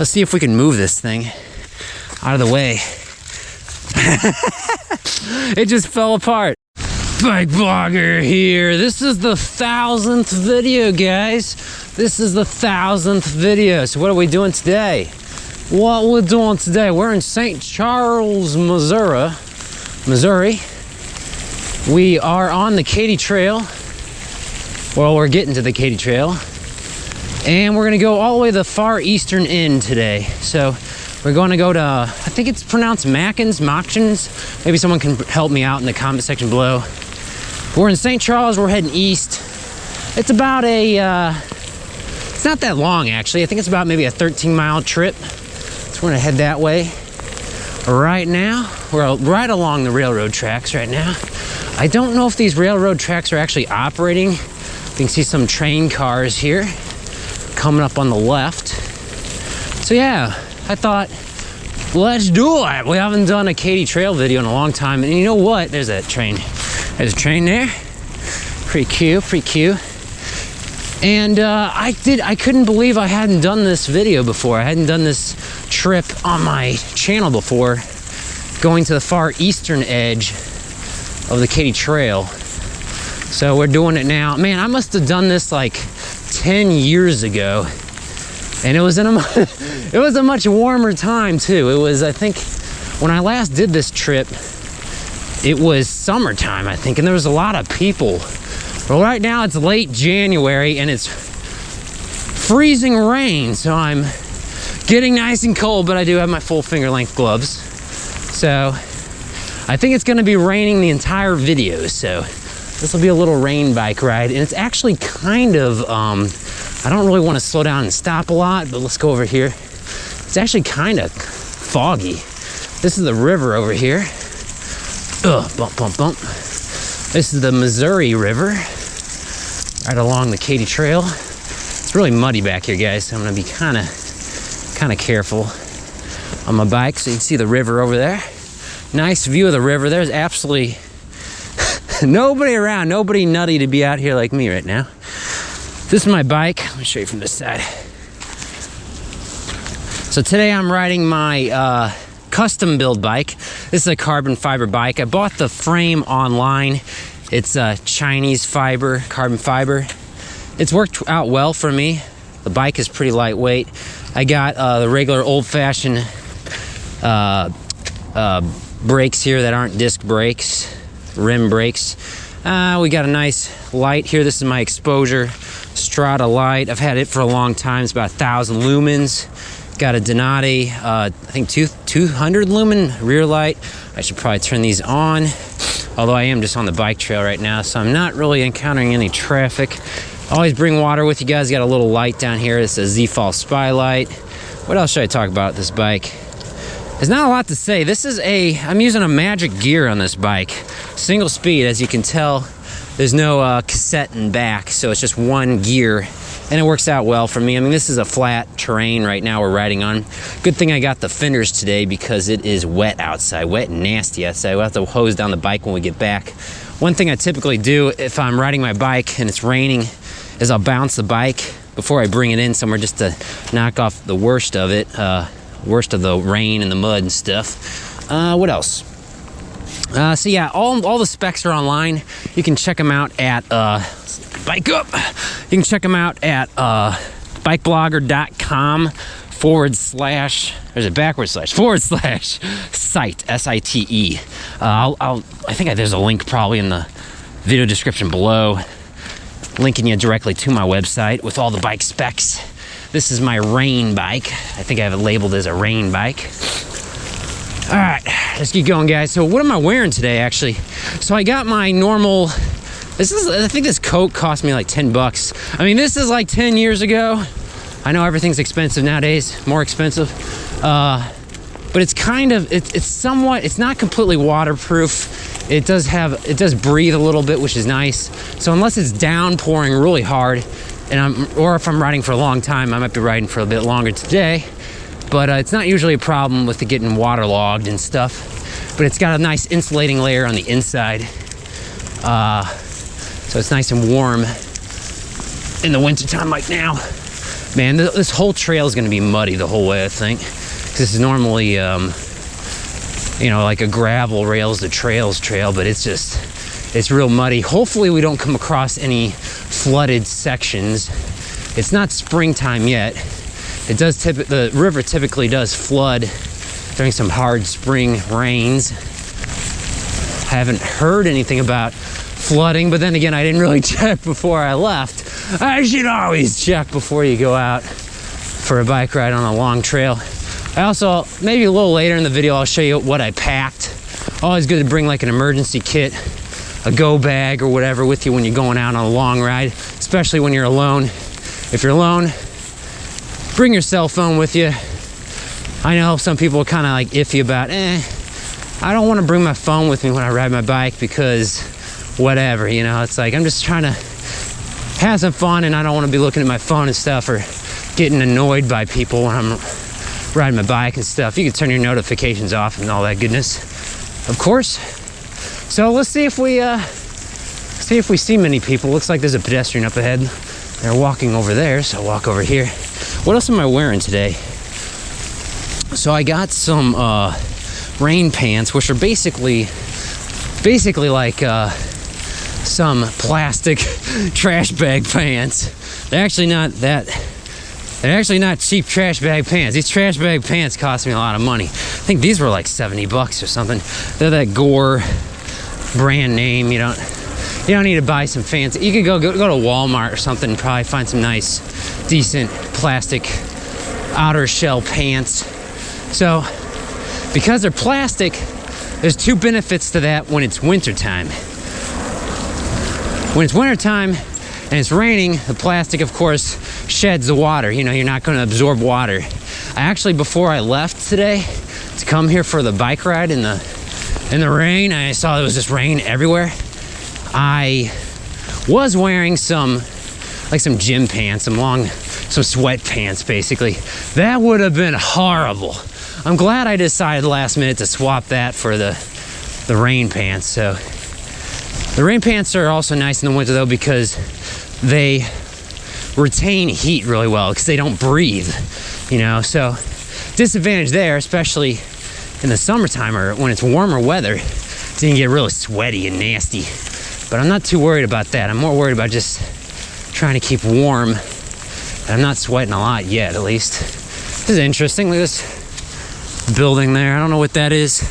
Let's see if we can move this thing out of the way. It just fell apart. BikeBlogger here. This is the 1000th video, guys. This is the 1000th video. So what are we doing today? What we're doing today, we're in St. Charles, Missouri. We are on the Katy Trail. Well, we're getting to the Katy Trail. And we're gonna go all the way to the far eastern end today. So we're gonna go to, I think it's pronounced Machens. Maybe someone can help me out in the comment section below. We're in St. Charles, we're heading east. It's about it's not that long actually. I think it's about maybe a 13-mile trip. So we're gonna head that way. Right now, we're right along the railroad tracks right now. I don't know if these railroad tracks are actually operating. You can see some train cars here coming up on the left. So yeah, I thought, let's do it. We haven't done a Katy Trail video in a long time. And you know what? There's that train. There's a train there. Pretty cute, pretty cute. And I couldn't believe I hadn't done this video before. I hadn't done this trip on my channel before, going to the far eastern edge of the Katy Trail. So we're doing it now. Man, I must have done this like 10 years ago. And it was in it was a much warmer time too. It was, I think, when I last did this trip, it was summertime, I think, and there was a lot of people. Well, right now it's late January and it's freezing rain, so I'm getting nice and cold, but I do have my full finger length gloves. So I think it's gonna be raining the entire video, so this will be a little rain bike ride. And it's actually kind of, I don't really want to slow down and stop a lot, but let's go over here. It's actually kind of foggy. This is the river over here. Bump, bump, bump. This is the Missouri River, right along the Katy Trail. It's really muddy back here, guys, so I'm gonna be kind of careful on my bike. So you can see the river over there. Nice view of the river. There's absolutely nobody around, nobody nutty to be out here like me right now. This is my bike. Let me show you from this side. So today I'm riding my custom build bike. This is a carbon fiber bike. I bought the frame online. It's a Chinese fiber, carbon fiber. It's worked out well for me. The bike is pretty lightweight. I got the regular old-fashioned brakes here that aren't disc brakes, rim brakes. We got a nice light here. This is my exposure Strata light. I've had it for a long time. It's about 1,000 lumens. Got a Denali, I think 200 lumen rear light. I should probably turn these on, although I am just on the bike trail right now, so I'm not really encountering any traffic. Always bring water with you guys. Got a little light down here. It's a Z-Fall spy light. What else should I talk about this bike? There's not a lot to say. I'm using a Magic Gear on this bike. Single speed, as you can tell. There's no cassette in back, so it's just one gear, and it works out well for me. I mean, this is a flat terrain right now we're riding on. Good thing I got the fenders today because it is wet outside, wet and nasty outside. We'll have to hose down the bike when we get back. One thing I typically do if I'm riding my bike and it's raining is I'll bounce the bike before I bring it in somewhere just to knock off the worst of it, worst of the rain and the mud and stuff. What else? So yeah, all the specs are online. You can check them out at bike up. You can check them out at bikeblogger.com / there's a backward slash / site SITE. I think there's a link probably in the video description below, linking you directly to my website with all the bike specs. This is my rain bike. I think I have it labeled as a rain bike. All right, let's keep going, guys. So what am I wearing today, actually? So I got my normal, I think this coat cost me like 10 bucks. I mean, this is like 10 years ago. I know everything's expensive nowadays, more expensive. But it's kind of, it's somewhat, it's not completely waterproof. It does breathe a little bit, which is nice. So unless it's downpouring really hard, or if I'm riding for a long time, I might be riding for a bit longer today. But it's not usually a problem with it getting waterlogged and stuff. But it's got a nice insulating layer on the inside. So it's nice and warm in the wintertime like now. Man, this whole trail is going to be muddy the whole way, I think. This is normally, you know, like a gravel rails to trails trail, but it's real muddy. Hopefully we don't come across any flooded sections. It's not springtime yet. The river typically does flood during some hard spring rains. I haven't heard anything about flooding, but then again, I didn't really check before I left. I should always check before you go out for a bike ride on a long trail. I also, maybe a little later in the video, I'll show you what I packed. Always good to bring like an emergency kit, a go bag or whatever with you when you're going out on a long ride, especially when you're alone. If you're alone, bring your cell phone with you. I know some people are kind of like iffy about, I don't want to bring my phone with me when I ride my bike because whatever, you know, it's like I'm just trying to have some fun and I don't want to be looking at my phone and stuff or getting annoyed by people when I'm riding my bike and stuff. You can turn your notifications off and all that goodness, of course. So let's see if we see many people. Looks like there's a pedestrian up ahead. They're walking over there, so I'll walk over here. What else am I wearing today? So I got some rain pants, which are basically like some plastic trash bag pants. They're actually not cheap trash bag pants. These trash bag pants cost me a lot of money. I think these were like $70 or something. They're that Coeur brand name. You don't need to buy some fancy. You could go to Walmart or something and probably find some nice, decent plastic outer shell pants. So, because they're plastic, there's two benefits to that when it's wintertime. When it's wintertime and it's raining, the plastic, of course, sheds the water. You know, you're not going to absorb water. Before I left today to come here for the bike ride in the rain, I saw there was just rain everywhere. I was wearing some gym pants, some sweatpants, basically. That would have been horrible. I'm glad I decided last minute to swap that for the rain pants. So the rain pants are also nice in the winter though because they retain heat really well because they don't breathe, you know. So disadvantage there, especially in the summertime or when it's warmer weather, so you can get really sweaty and nasty. But I'm not too worried about that. I'm more worried about just trying to keep warm. And I'm not sweating a lot yet, at least. This is interesting. Look at this building there. I don't know what that is.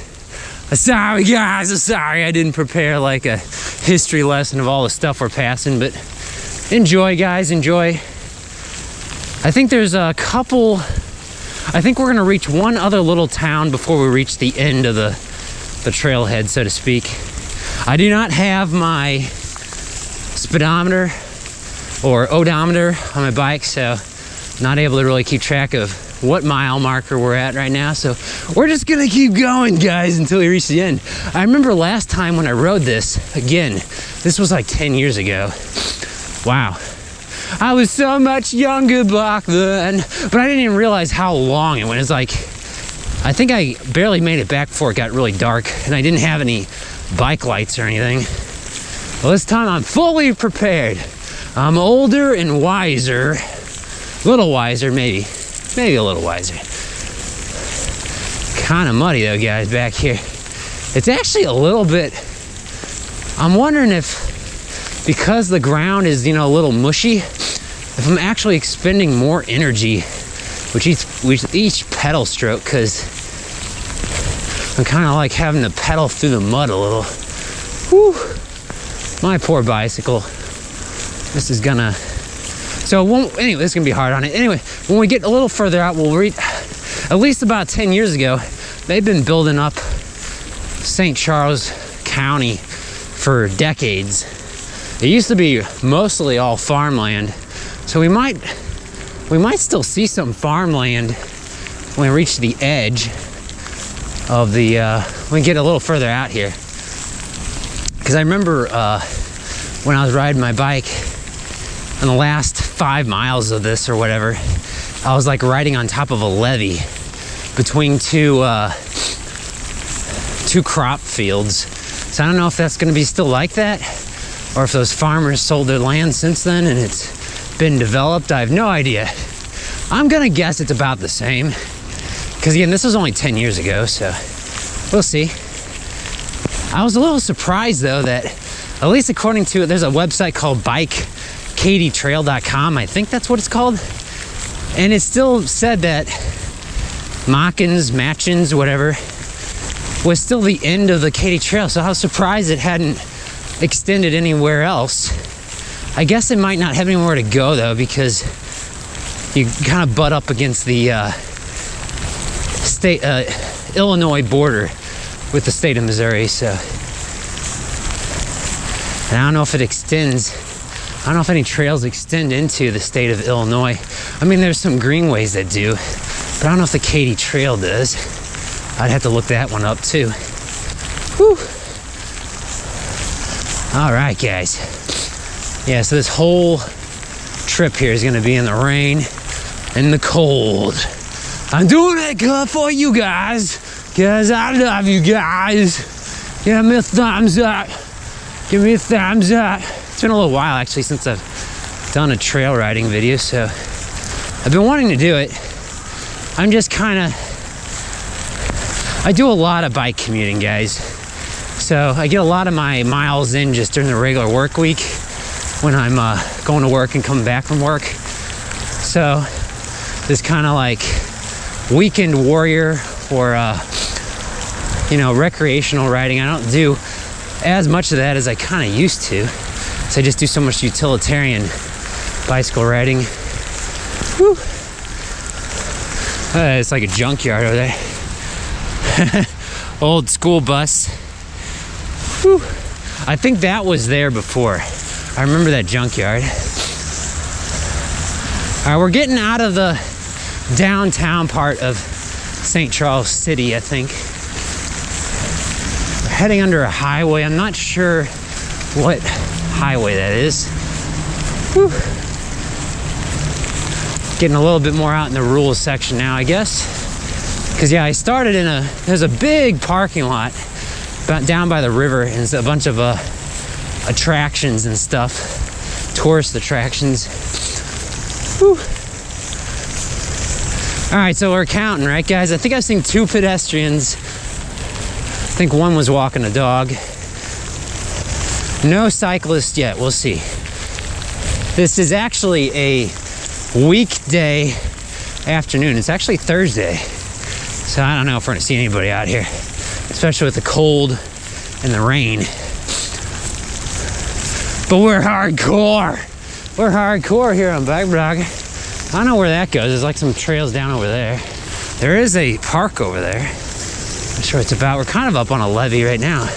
Sorry guys, I'm sorry I didn't prepare like a history lesson of all the stuff we're passing, but enjoy guys, enjoy. I think there's a couple, I think we're gonna reach one other little town before we reach the end of the trailhead, so to speak. I do not have my speedometer or odometer on my bike, so not able to really keep track of what mile marker we're at right now. So we're just gonna keep going, guys, until we reach the end. I remember last time when I rode this, again, this was like 10 years ago. Wow. I was so much younger back then, but I didn't even realize how long it went. It was like, I think I barely made it back before it got really dark, and I didn't have any bike lights or anything. Well, this time I'm fully prepared. I'm older and wiser. A little wiser, maybe a little wiser. Kind of muddy though, guys, back here. It's actually a little bit, I'm wondering if, because the ground is, you know, a little mushy, if I'm actually expending more energy with each pedal stroke, because I'm kind of like having to pedal through the mud a little. Whew. My poor bicycle. This is gonna, anyway, this is gonna be hard on it. Anyway, when we get a little further out, we'll read, at least about 10 years ago, they've been building up St. Charles County for decades. It used to be mostly all farmland. So we might still see some farmland when we reach the edge of the, when we get a little further out here. Because I remember when I was riding my bike on the last 5 miles of this or whatever, I was like riding on top of a levee between two crop fields. So I don't know if that's gonna be still like that, or if those farmers sold their land since then and it's been developed. I have no idea. I'm gonna guess it's about the same. Because again, this was only 10 years ago, so we'll see. I was a little surprised though that, at least according to, there's a website called BikeCatyTrail.com. I think that's what it's called. And it still said that Machens, whatever, was still the end of the Katy Trail. So I was surprised it hadn't extended anywhere else. I guess it might not have anywhere to go though, because you kind of butt up against the state Illinois border with the state of Missouri. So, and I don't know if it extends. I don't know if any trails extend into the state of Illinois. I mean, there's some Greenways that do, but I don't know if the Katy Trail does. I'd have to look that one up too. Whew. All right, guys. Yeah, so this whole trip here is gonna be in the rain and the cold. I'm doing it good for you guys, because I love you guys. Give me a thumbs up. Give me a thumbs up. It's been a little while actually since I've done a trail riding video, so I've been wanting to do it. I'm just kind of, I do a lot of bike commuting, guys. So I get a lot of my miles in just during the regular work week when I'm going to work and coming back from work. So this kind of like weekend warrior or you know, recreational riding, I don't do as much of that as I kind of used to. So I just do so much utilitarian bicycle riding. Whew. It's like a junkyard over there. Old school bus. Whew. I think that was there before. I remember that junkyard. All right, we're getting out of the downtown part of St. Charles City, I think. We're heading under a highway. I'm not sure what highway that is. Whew. Getting a little bit more out in the rural section now, I guess. Because yeah, I started in there's a big parking lot down by the river, and it's a bunch of attractions and stuff, tourist attractions. Whew. All right, so we're counting, right, guys? I think I've seen 2 pedestrians. I think one was walking a dog. No cyclist yet, we'll see. This is actually a weekday afternoon. It's actually Thursday. So I don't know if we're gonna see anybody out here, especially with the cold and the rain. But we're hardcore. We're hardcore here on BikeBlogger. I don't know where that goes. There's like some trails down over there. There is a park over there. Not sure what it's about. We're kind of up on a levee right now,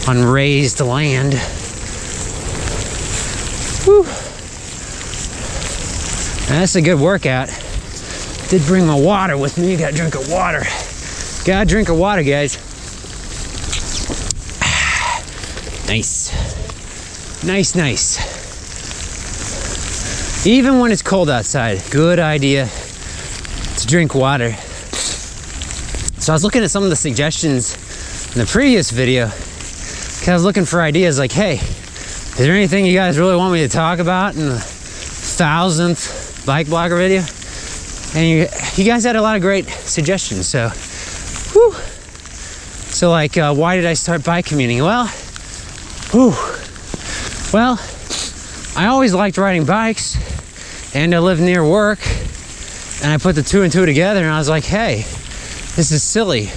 on raised land. Whew. That's a good workout. Did bring my water with me. Gotta drink a water. Gotta drink a water, guys. Nice. Nice, nice. Even when it's cold outside, good idea to drink water. So I was looking at some of the suggestions in the previous video, because I was looking for ideas like, hey, is there anything you guys really want me to talk about in the 1000th BikeBlogger video? And you guys had a lot of great suggestions, so whew. So like, why did I start bike commuting? Well, whew. Well, I always liked riding bikes, and I live near work, and I put the 2 and 2 together, and I was like, hey, this is silly.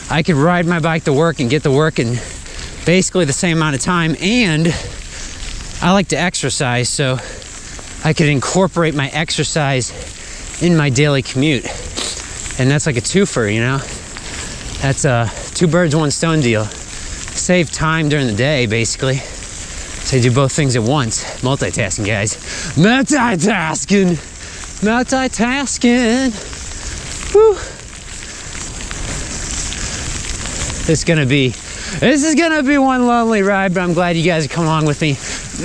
I could ride my bike to work and get to work in basically the same amount of time, and I like to exercise, so I could incorporate my exercise in my daily commute. And that's like a twofer, you know? That's a 2 birds, 1 stone deal. Save time during the day, basically. So you do both things at once. Multitasking, guys. Multitasking. Multitasking. Whew. This is gonna be one lonely ride, but I'm glad you guys are coming along with me.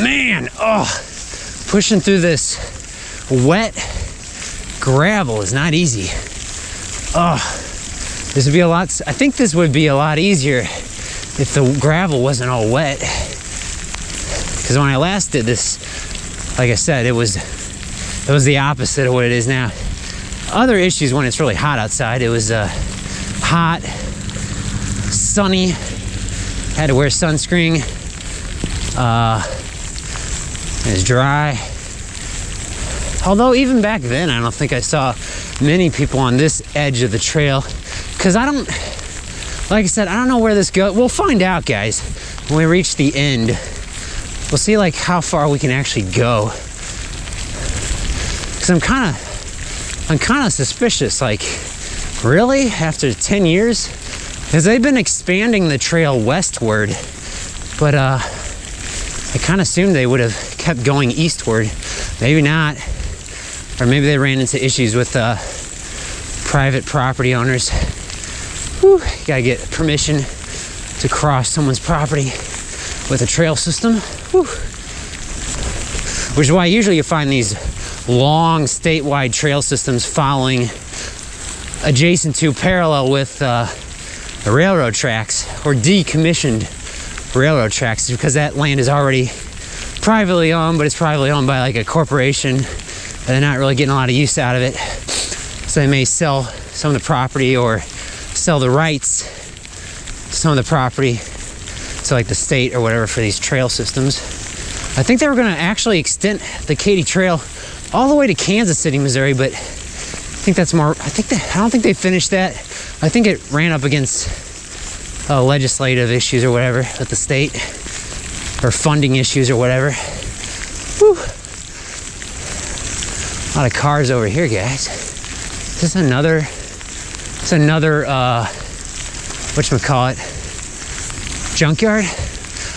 Man, pushing through this wet gravel is not easy. This would be a lot, I think this would be a lot easier if the gravel wasn't all wet. Because when I last did this, like I said, it was It was the opposite of what it is now. Other issues when it's really hot outside. It was hot, sunny, had to wear sunscreen. It was dry. Although even back then, I don't think I saw many people on this edge of the trail, because I don't, like I said, I don't know where this goes. We'll find out, guys, when we reach the end. We'll see like how far we can actually go. Because I'm kind of suspicious, like, really? After 10 years? Because they've been expanding the trail westward, but I kind of assumed they would have kept going eastward. Maybe not. Or maybe they ran into issues with private property owners. Whew, you gotta get permission to cross someone's property with a trail system. Whew. Which is why usually you find these long statewide trail systems following adjacent to, parallel with the railroad tracks or decommissioned railroad tracks, because that land is already privately owned, but it's privately owned by like a corporation, and they're not really getting a lot of use out of it. So they may sell some of the property or sell the rights to some of the property to like the state or whatever for these trail systems. I think they were going to actually extend the Katy Trail all the way to Kansas City, Missouri, but I think that's more, I don't think they finished that. I think it ran up against legislative issues or whatever with the state, or funding issues or whatever. Whew. A lot of cars over here, guys. Is this another, whatchamacallit, junkyard?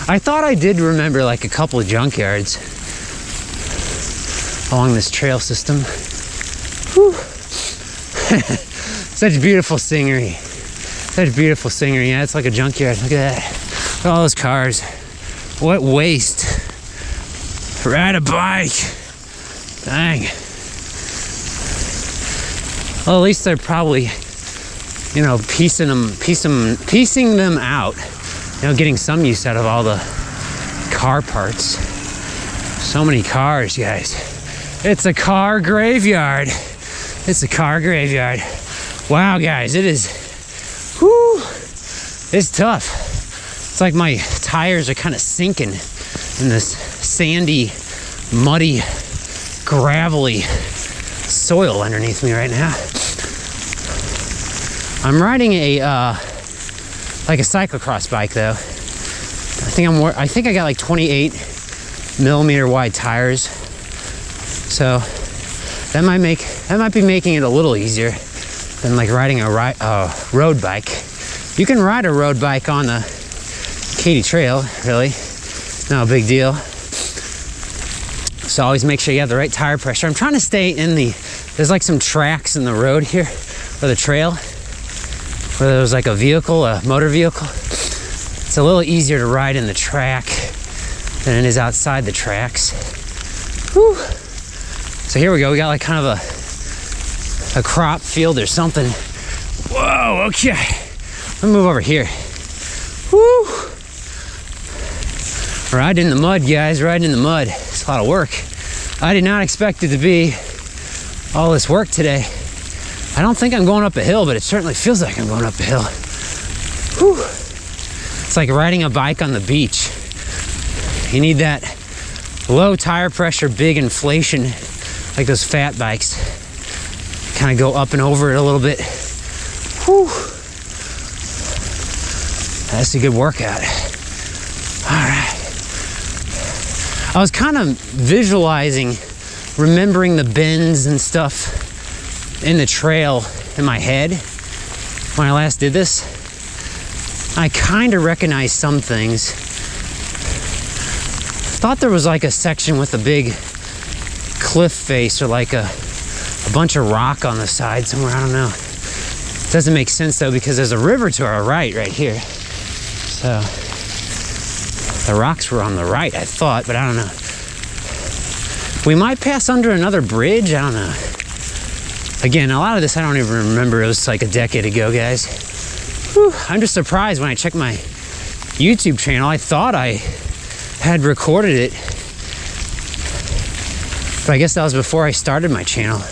I thought I did remember like a couple of junkyards along this trail system. Whew. Such beautiful scenery. Such beautiful scenery. Yeah, it's like a junkyard. Look at that. Look at all those cars. What waste. Ride a bike. Dang. Well, at least they're probably, you know, piecing them out. You know, getting some use out of all the car parts. So many cars, guys. It's a car graveyard. It's a car graveyard. Wow, guys, it is, whew, it's tough. It's like my tires are kind of sinking in this sandy, muddy, gravelly soil underneath me right now. I'm riding a like a cyclocross bike though. I think I got like 28 millimeter wide tires, so that might be making it a little easier than like riding a road bike. You can ride a road bike on the Katy Trail, really. Not a big deal. So always make sure you have the right tire pressure. I'm trying to stay in there's like some tracks in the road here, or the trail, where there's like a motor vehicle. It's a little easier to ride in the track than it is outside the tracks. Whew. So here we go. We got like kind of a crop field or something. Whoa, okay. Let me move over here. Woo! Riding in the mud, guys, riding in the mud. It's a lot of work. I did not expect it to be all this work today. I don't think I'm going up a hill, but it certainly feels like I'm going up a hill. Whew. It's like riding a bike on the beach. You need that low tire pressure, big inflation, like those fat bikes. Kind of go up and over it a little bit. Whew. That's a good workout. All right. I was kind of visualizing, remembering the bends and stuff in the trail in my head when I last did this. I kind of recognized some things. Thought there was like a section with a big cliff face, or like a bunch of rock on the side somewhere. I don't know. It doesn't make sense though, because there's a river to our right here. So the rocks were on the right, I thought, but I don't know. We might pass under another bridge. I don't know. Again, a lot of this I don't even remember. It was like a decade ago, guys. Whew. I'm just surprised when I check my YouTube channel. I thought I had recorded it But I guess that was before I started my channel.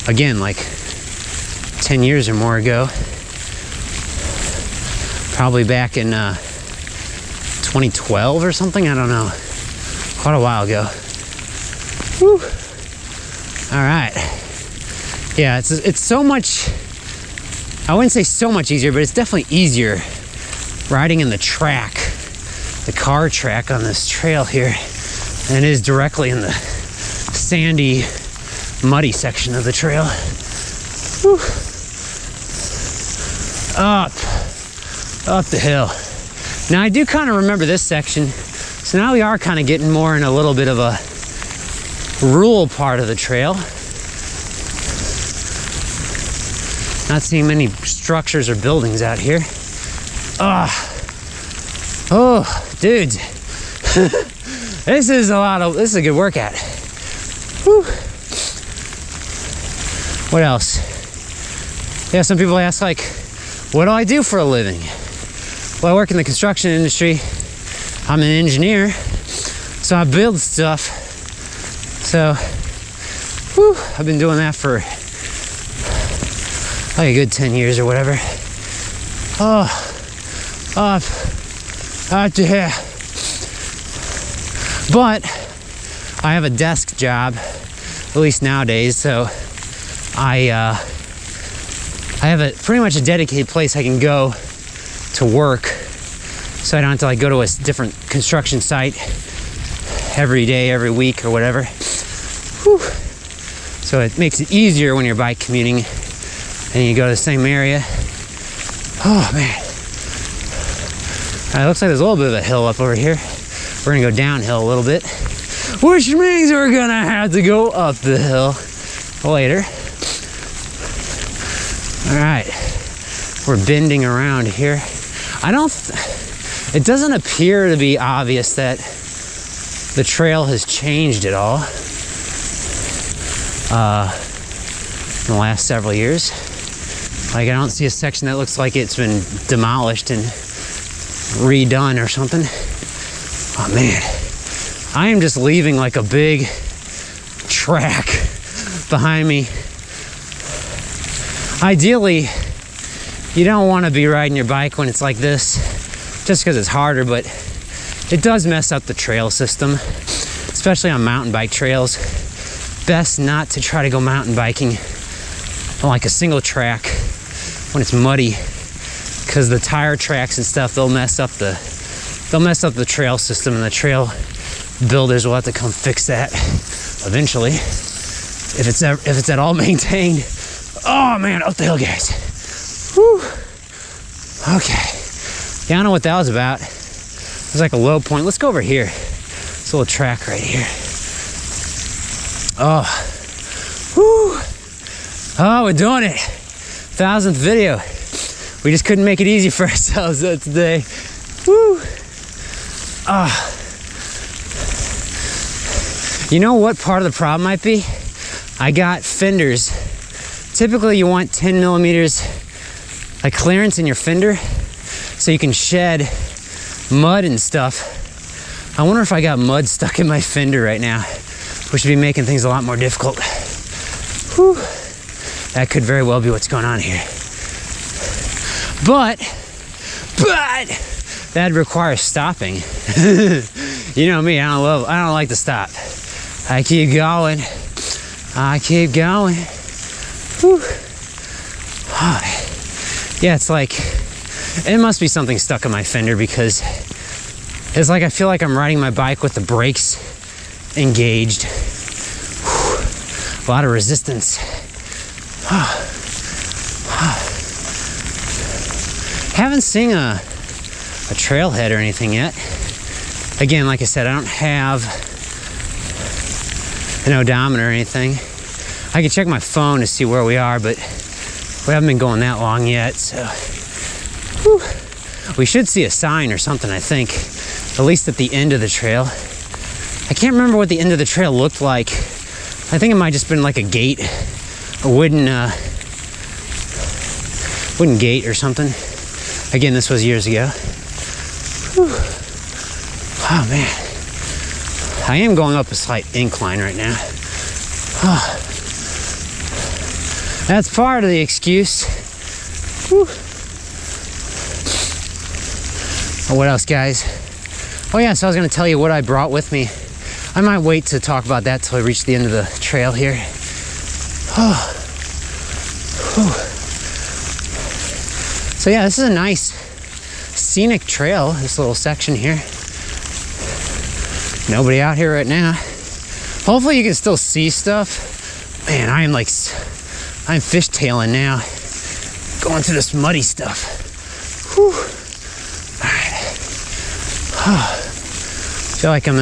Again, like 10 years or more ago. Probably back in 2012 or something, I don't know. Quite a while ago. Whew. All right. Yeah, it's so much, I wouldn't say so much easier, but it's definitely easier riding in the track, the car track on this trail here, than it is directly in the sandy, muddy section of the trail. Whew. Up the hill. Now I do kind of remember this section, so now we are kind of getting more in a little bit of a rural part of the trail. Not seeing many structures or buildings out here. Oh, dudes. This is a good workout. Whew. What else? Yeah, some people ask, like, what do I do for a living? Well, I work in the construction industry. I'm an engineer, so I build stuff. So, whew, I've been doing that for like a good 10 years or whatever. Oh, up to here. But I have a desk job, at least nowadays, so I have pretty much a dedicated place I can go to work, so I don't have to like go to a different construction site every day, every week, or whatever. Whew. So it makes it easier when you're bike commuting and you go to the same area. Oh man. It looks like there's a little bit of a hill up over here. We're gonna go downhill a little bit, which means we're gonna have to go up the hill later. All right, we're bending around here. It doesn't appear to be obvious that the trail has changed at all in the last several years. Like, I don't see a section that looks like it's been demolished and redone or something. Oh man, I am just leaving like a big track behind me. Ideally, you don't want to be riding your bike when it's like this, just because it's harder, but it does mess up the trail system, especially on mountain bike trails. Best not to try to go mountain biking on like a single track when it's muddy, because the tire tracks and stuff, they'll mess up the trail system, and the trail builders will have to come fix that eventually if it's at all maintained. Oh man, up the hill, guys. Whew. Okay. Yeah, I don't know what that was about. It was like a low point. Let's go over here. This little track right here. Oh. Whew. Oh, we're doing it. 1000th video. We just couldn't make it easy for ourselves today. Woo. You know what part of the problem might be? I got fenders. Typically you want 10 millimeters like clearance in your fender so you can shed mud and stuff. I wonder if I got mud stuck in my fender right now, which would be making things a lot more difficult. Whew. That could very well be what's going on here. But that requires stopping. You know me, I don't like to stop. I keep going. Whew. Oh. Yeah, it's like, it must be something stuck in my fender, because it's like I feel like I'm riding my bike with the brakes engaged. Whew. A lot of resistance. Haven't seen a trailhead or anything yet. Again, like I said, I don't have an odometer or anything. I can check my phone to see where we are, but we haven't been going that long yet, so. Whew. We should see a sign or something, I think, at least at the end of the trail. I can't remember what the end of the trail looked like. I think it might just been like a gate, a wooden gate or something. Again, this was years ago. Whew. Oh man, I am going up a slight incline right now. That's part of the excuse. Whew. Oh, what else, guys? Oh yeah, so I was gonna tell you what I brought with me. I might wait to talk about that till I reach the end of the trail here. Oh. So yeah, this is a nice scenic trail, this little section here. Nobody out here right now. Hopefully you can still see stuff. Man, I'm fishtailing now. Going through this muddy stuff. Whew. All right. Feel like I'm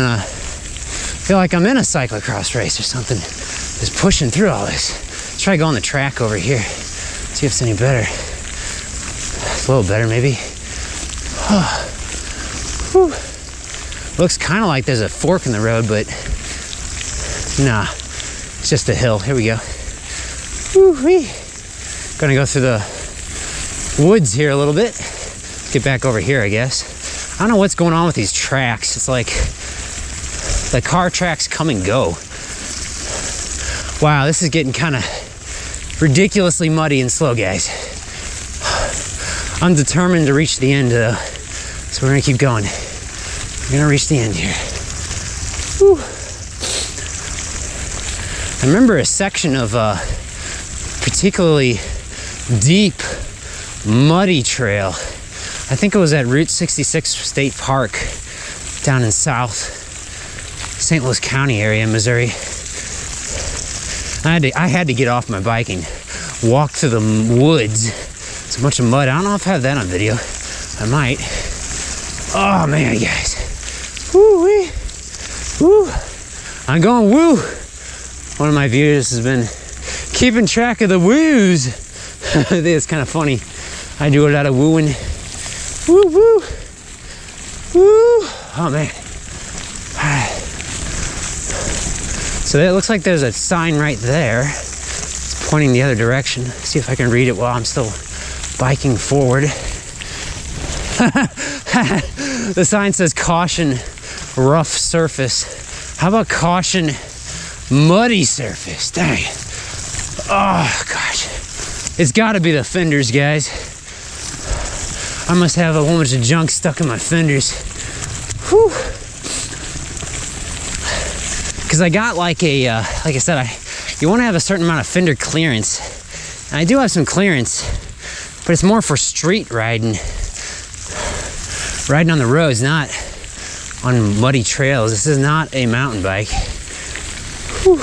in a cyclocross race or something. Just pushing through all this. Let's try going the track over here. See if it's any better. It's a little better, maybe. Looks kind of like there's a fork in the road, but nah, it's just a hill. Here we go. Woo-wee. Gonna go through the woods here a little bit. Get back over here, I guess. I don't know what's going on with these tracks. It's like the car tracks come and go. Wow, this is getting kind of ridiculously muddy and slow, guys. I'm determined to reach the end, so we're gonna keep going. We're gonna reach the end here. Whew. I remember a section of particularly deep, muddy trail. I think it was at Route 66 State Park down in South St. Louis County area in Missouri. I had to get off my bike and walk through the woods. It's a bunch of mud. I don't know if I have that on video. I might. Oh man, guys. Woo-wee. Woo. I'm going woo. One of my viewers has been keeping track of the woos. I think it's kind of funny. I do a lot of wooing. Woo woo. Woo. Oh man. So it looks like there's a sign right there. It's pointing the other direction. Let's see if I can read it while I'm still biking forward. The sign says caution, rough surface. How about caution, muddy surface? Dang. Oh gosh. It's gotta be the fenders, guys. I must have a whole bunch of junk stuck in my fenders. Whew. Because I got like a, like I said, you want to have a certain amount of fender clearance. And I do have some clearance, but it's more for street riding. Riding on the roads, not on muddy trails. This is not a mountain bike. Whew.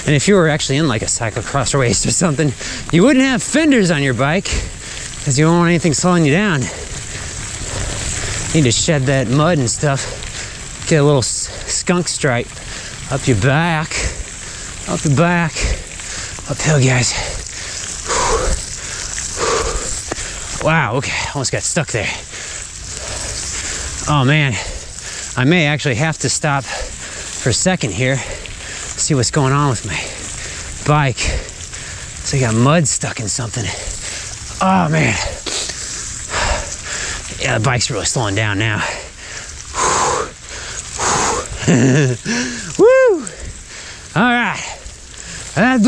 And if you were actually in like a cyclocross race or something, you wouldn't have fenders on your bike because you don't want anything slowing you down. You need to shed that mud and stuff. Get a little skunk stripe up your back, uphill, guys. Wow, okay, almost got stuck there. Oh man, I may actually have to stop for a second here, see what's going on with my bike. So I got mud stuck in something. Oh man. Yeah, the bike's really slowing down now. Woo! All right, let's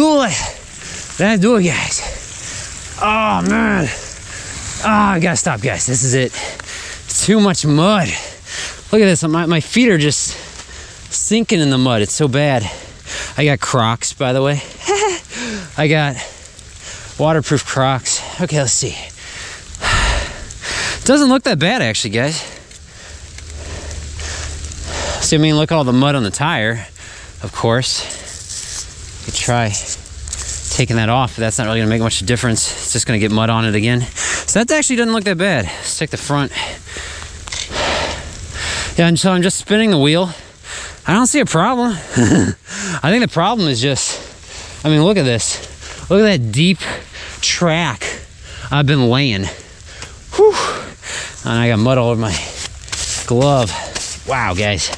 do it, guys. Oh man, I gotta stop, guys. This is it. It's too much mud. Look at this. My feet are just sinking in the mud. It's so bad. I got Crocs, by the way. I got waterproof Crocs. Okay, let's see. Doesn't look that bad, actually, guys. See, I mean, look at all the mud on the tire, of course. You could try taking that off, but that's not really gonna make much difference. It's just gonna get mud on it again. So that actually doesn't look that bad. Let's take the front. Yeah, and so I'm just spinning the wheel. I don't see a problem. I think the problem is just, I mean, look at this. Look at that deep track I've been laying. Whew. And I got mud all over my glove. Wow, guys.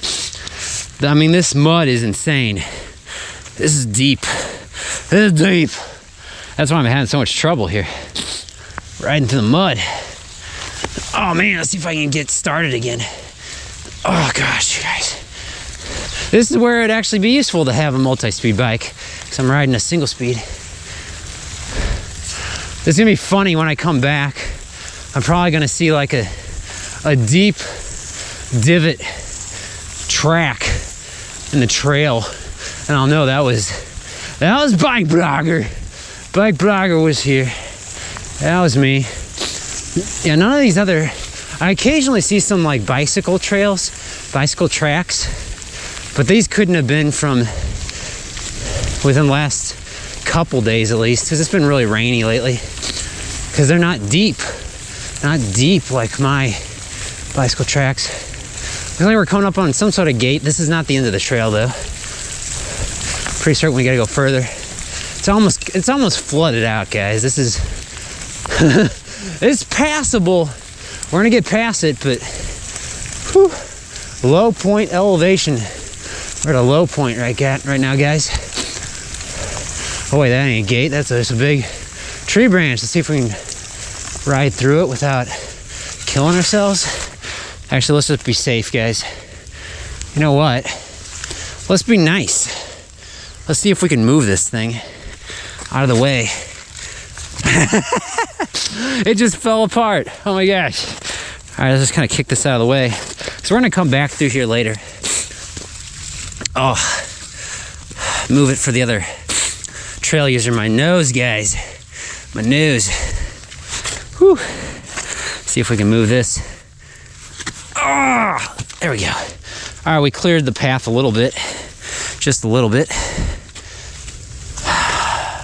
I mean, this mud is insane. This is deep. This is deep. That's why I'm having so much trouble here. Riding through the mud. Oh man, let's see if I can get started again. Oh gosh, you guys. This is where it'd actually be useful to have a multi-speed bike. because I'm riding a single speed. This is gonna be funny when I come back. I'm probably gonna see like a deep divot track in the trail, and I'll know that was BikeBlogger. BikeBlogger was here. That was me. Yeah, none of these other, I occasionally see some like bicycle trails, bicycle tracks, but these couldn't have been from within the last couple days at least, because it's been really rainy lately, because they're not deep like my bicycle tracks. Looks like we're coming up on some sort of gate. This is not the end of the trail though. Pretty certain we gotta go further. It's almost flooded out, guys. This is it's passable. We're gonna get past it, but whew, low point elevation. We're at a low point right now, guys. Oh wait, that ain't a gate. That's a big tree branch. Let's see if we can ride through it without killing ourselves. Actually, let's just be safe, guys. You know what? Let's be nice. Let's see if we can move this thing out of the way. It just fell apart. Oh my gosh. All right, let's just kind of kick this out of the way. So we're gonna come back through here later. Oh, move it for the other trail user. My nose, guys. My nose. Whew. See if we can move this. Oh, there we go. All right, we cleared the path a little bit. Just a little bit.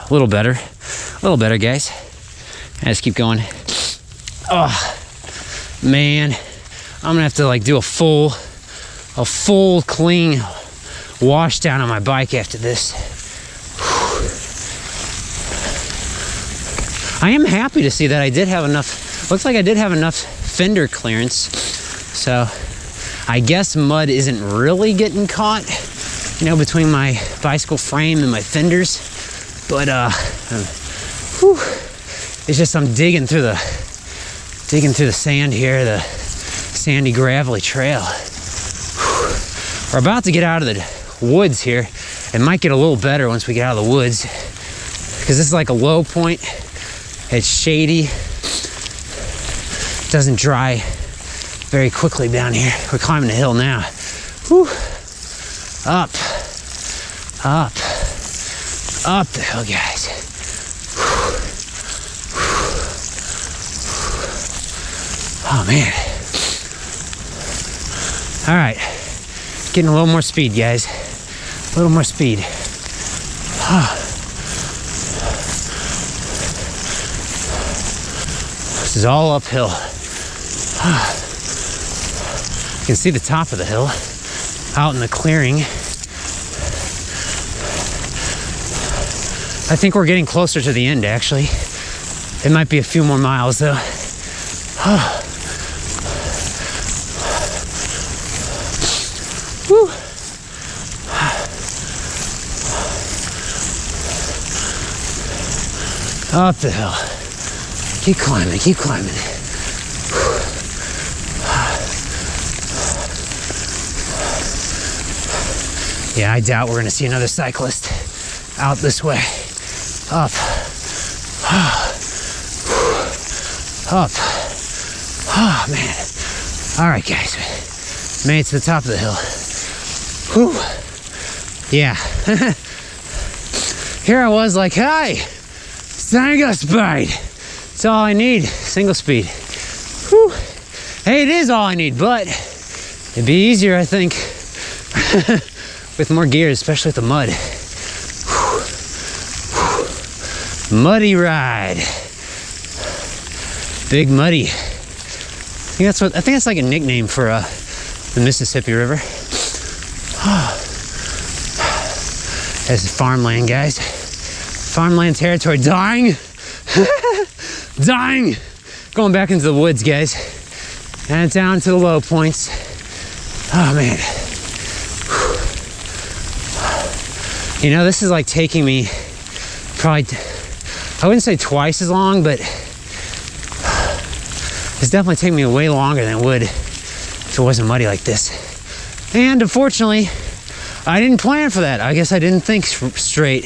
A little better, guys. Let's keep going. Oh man, I'm gonna have to like do a full clean wash down on my bike after this. Whew. I am happy to see that I did have enough. Looks like I did have enough fender clearance, so I guess mud isn't really getting caught, you know, between my bicycle frame and my fenders. But whew, it's just I'm digging through the sand here, the sandy gravelly trail. Whew. We're about to get out of the woods here. It might get a little better once we get out of the woods, because this is like a low point. It's shady. It doesn't dry very quickly down here. We're climbing the hill now. Whew. Up the hill, guys. Oh man. All right, getting a little more speed, guys. A little more speed. This is all uphill. You can see the top of the hill out in the clearing. I think we're getting closer to the end, actually. It might be a few more miles, though. Whew. Up the hill. Keep climbing, keep climbing. Yeah, I doubt we're gonna see another cyclist out this way. Up. Up. Oh, man. All right, guys. Made it to the top of the hill. Whew. Yeah. Here I was like, hey, single speed. That's all I need. Single speed. Whew. Hey, it is all I need, but it'd be easier, I think, with more gear, especially with the mud. Muddy ride. Big muddy. I think that's like a nickname for the Mississippi River. This is farmland, guys. Farmland territory. Dying. Dying. Going back into the woods, guys. And down to the low points. Oh man. You know, this is like taking me probably, I wouldn't say twice as long, but it's definitely taking me way longer than it would if it wasn't muddy like this. And unfortunately, I didn't plan for that. I guess I didn't think straight.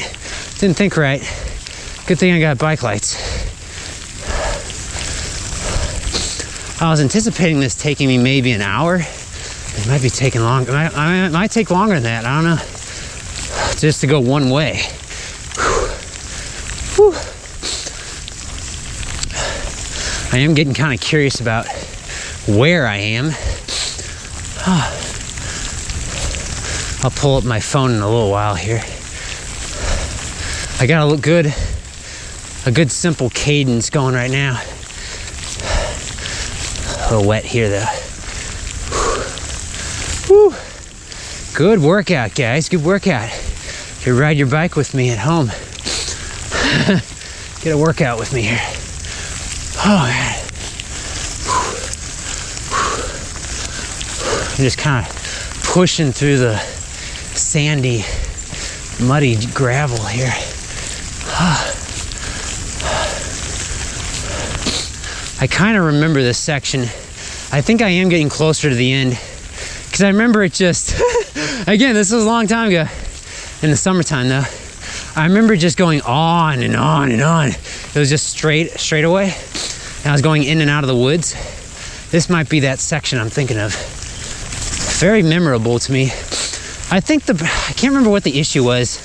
Didn't think right. Good thing I got bike lights. I was anticipating this taking me maybe an hour. It might be taking longer. It might take longer than that. I don't know. Just to go one way. Whew. I am getting kind of curious about where I am. I'll pull up my phone in a little while here. I got a good simple cadence going right now. A little wet here though. Whew. Good workout, guys. Good workout. You ride your bike with me at home. Get a workout with me here. Oh man. I'm just kind of pushing through the sandy, muddy gravel here. I kind of remember this section. I think I am getting closer to the end because I remember it just, again, this was a long time ago in the summertime though. I remember just going on and on and on. It was just straight away. And I was going in and out of the woods. This might be that section I'm thinking of. Very memorable to me. I can't remember what the issue was.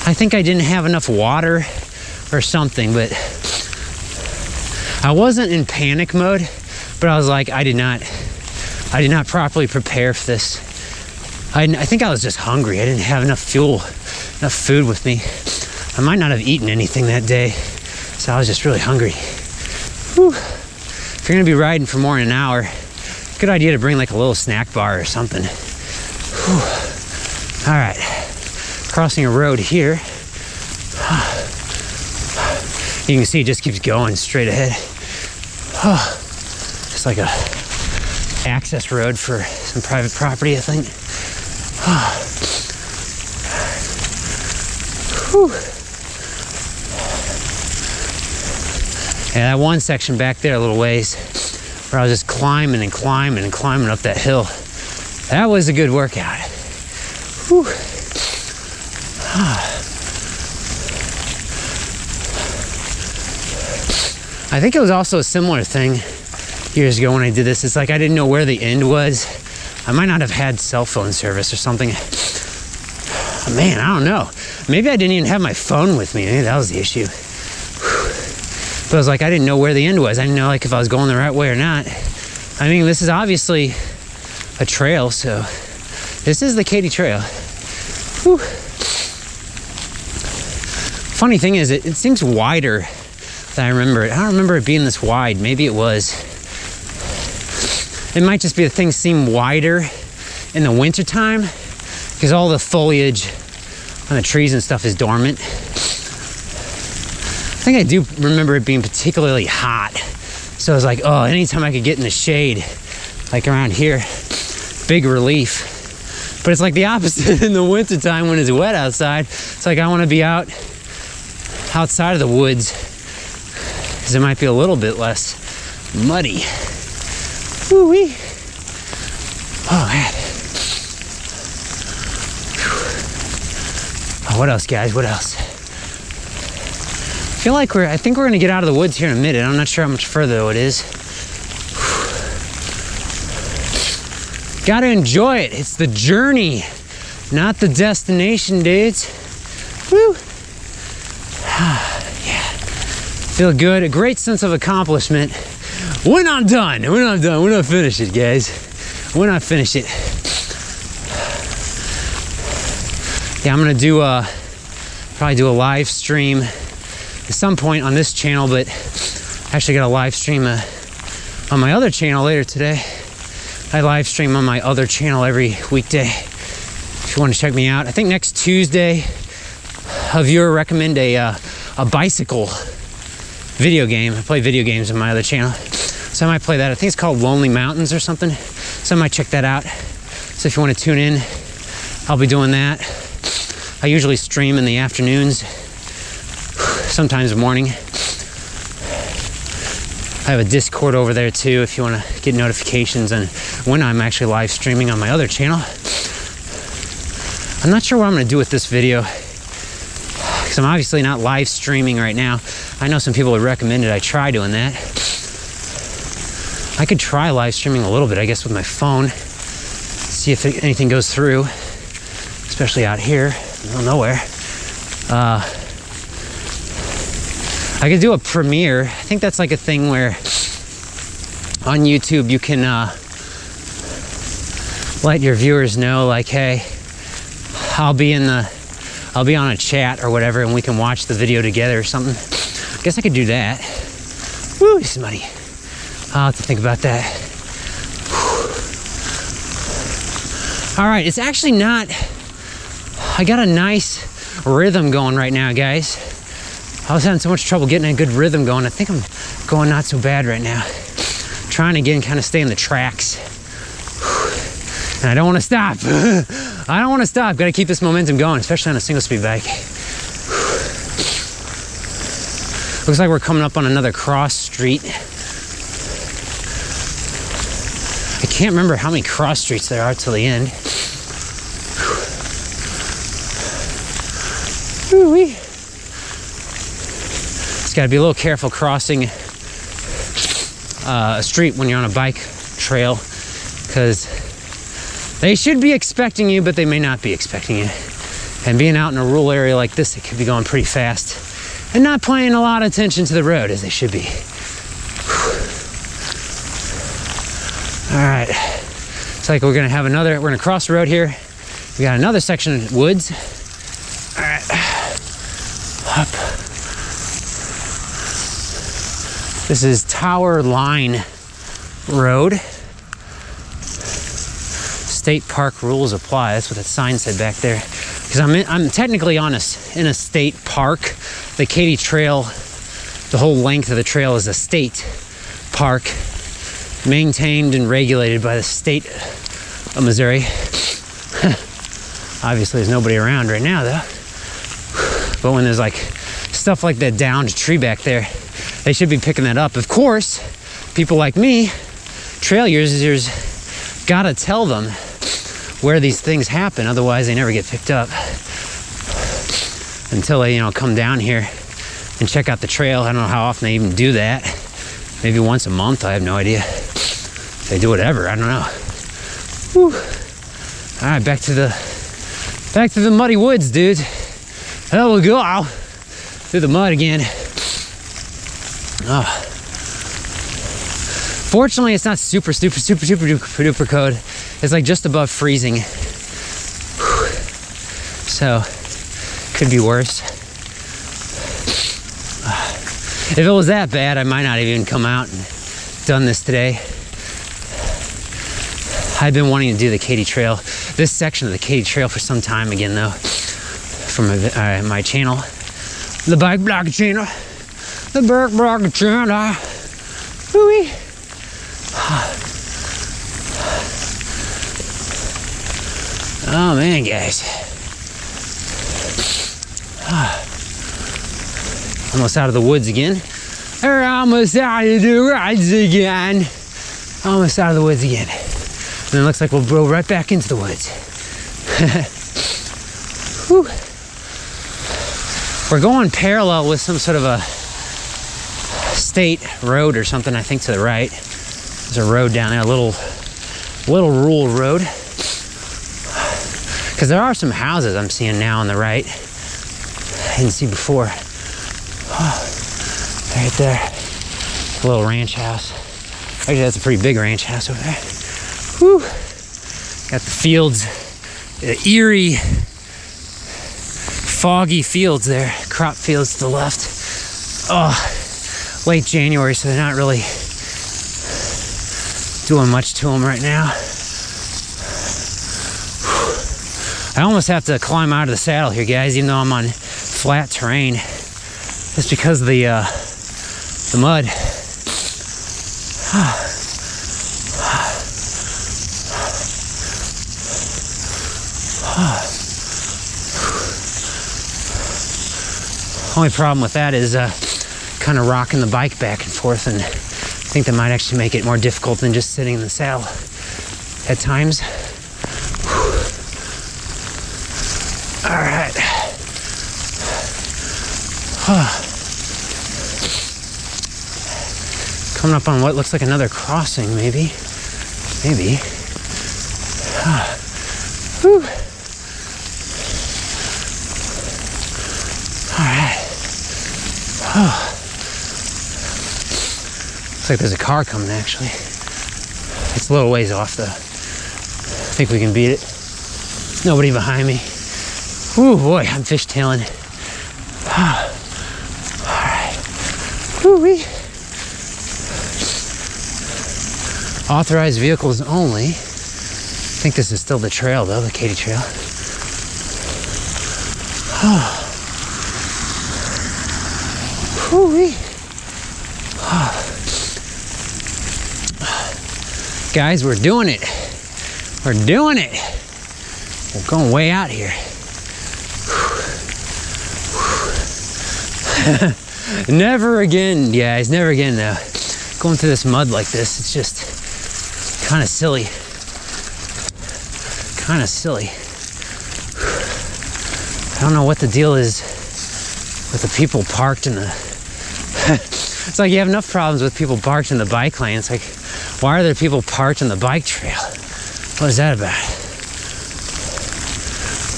I think I didn't have enough water or something, but I wasn't in panic mode, but I was like, I did not properly prepare for this. I think I was just hungry. I didn't have enough fuel, enough food with me. I might not have eaten anything that day, so I was just really hungry. Whew. If you're gonna be riding for more than an hour, good idea to bring like a little snack bar or something. Whew. All right, crossing a road here. You can see it just keeps going straight ahead. It's like a access road for some private property, I think. Yeah, that one section back there a little ways where I was just climbing and climbing and climbing up that hill. That was a good workout. Whew. I think it was also a similar thing years ago when I did this. It's like I didn't know where the end was. I might not have had cell phone service or something. Man, I don't know. Maybe I didn't even have my phone with me. Maybe that was the issue. But I was like, I didn't know where the end was. I didn't know like if I was going the right way or not. I mean, this is obviously a trail, so this is the Katy Trail. Whew. Funny thing is, it seems wider than I remember it. I don't remember it being this wide. Maybe it was. It might just be that things seem wider in the wintertime because all the foliage on the trees and stuff is dormant. I think I do remember it being particularly hot. So I was like, oh, anytime I could get in the shade, like around here, big relief. But it's like the opposite in the wintertime when it's wet outside. It's like I want to be outside of the woods because it might be a little bit less muddy. Woo-wee. Oh, man. Oh, what else, guys? What else? I feel like I think we're going to get out of the woods here in a minute. I'm not sure how much further though it is. Gotta enjoy it. It's the journey, not the destination, dudes. Woo. Yeah. Feel good. A great sense of accomplishment. We're not done. We're not done. We're not finished it, guys. We're not finished it. Yeah, I'm gonna do probably do a live stream at some point on this channel, but I actually got a live stream on my other channel later today. I live stream on my other channel every weekday. If you want to check me out, I think next Tuesday, a viewer recommended a bicycle video game. I play video games on my other channel, so I might play that. I think it's called Lonely Mountains or something. So I might check that out. So if you want to tune in, I'll be doing that. I usually stream in the afternoons, sometimes morning. I have a Discord over there too if you want to get notifications on when I'm actually live streaming on my other channel. I'm not sure what I'm going to do with this video. because I'm obviously not live streaming right now. I know some people would recommend it I try doing that. I could try live streaming a little bit, I guess, with my phone. See if anything goes through, especially out here, middle of nowhere. I could do a premiere. I think that's like a thing where on YouTube you can let your viewers know, like, hey, I'll be on a chat or whatever, and we can watch the video together or something. I guess I could do that. Woo, this is muddy. I'll have to think about that. All right, it's actually not, I got a nice rhythm going right now, guys. I was having so much trouble getting a good rhythm going. I think I'm going not so bad right now. Trying to, again, kind of stay in the tracks. And I don't want to stop. I don't want to stop. Got to keep this momentum going, especially on a single speed bike. Looks like we're coming up on another cross street. I can't remember how many cross streets there are till the end. Woo-wee. Just got to be a little careful crossing a street when you're on a bike trail, because they should be expecting you, but they may not be expecting you. And being out in a rural area like this, it could be going pretty fast and not paying a lot of attention to the road as they should be. All right, it's like we're gonna cross the road here. We got another section of woods. All right, up. This is Tower Line Road. State park rules apply. That's what that sign said back there. Because I'm technically in a state park. The Katy Trail, the whole length of the trail is a state park, maintained and regulated by the state of Missouri. Obviously, there's nobody around right now, though. But when there's like stuff like that downed tree back there, they should be picking that up. Of course, people like me, trail users, gotta tell them where these things happen, otherwise they never get picked up until they, come down here and check out the trail. I don't know how often they even do that. Maybe once a month, I have no idea. They do whatever, I don't know. Whew. All right, back to the muddy woods, dude. There we go. Through the mud again. Oh. Fortunately, it's not super duper cold. It's like just above freezing. So, could be worse. If it was that bad, I might not have even come out and done this today. I've been wanting to do the Katy Trail, this section of the Katy Trail for some time again, though, from my channel, the BikeBlogger channel, the BikeBlogger channel. Woo-wee. Oh man, guys. Almost out of the woods again. We're almost out of the woods again. Almost out of the woods again. And it looks like we'll go right back into the woods. Whew. We're going parallel with some sort of a state road or something, I think, to the right. There's a road down there, a little rural road. Because there are some houses I'm seeing now on the right. I didn't see before. Oh, right there. A little ranch house. Actually, that's a pretty big ranch house over there. Whew. Got the fields, the eerie, foggy fields there. Crop fields to the left. Oh, late January, so they're not really doing much to them right now. I almost have to climb out of the saddle here, guys, even though I'm on flat terrain. Just because of the mud. Only problem with that is kind of rocking the bike back and forth, and I think that might actually make it more difficult than just sitting in the saddle at times. All right. Coming up on what looks like another crossing, maybe. Maybe. Whew. All right. Looks like there's a car coming, actually. It's a little ways off, though. I think we can beat it. Nobody behind me. Ooh, boy, I'm fishtailing. All right. Woo-wee. Authorized vehicles only. I think this is still the trail, though, the Katy Trail. Woo-wee. Guys, we're doing it. We're doing it. We're going way out here. Never again, guys. Never again, though. Going through this mud like this, it's just kind of silly. Kind of silly. I don't know what the deal is with the people parked in the... It's like you have enough problems with people parked in the bike lane. It's like, why are there people parked in the bike trail? What is that about?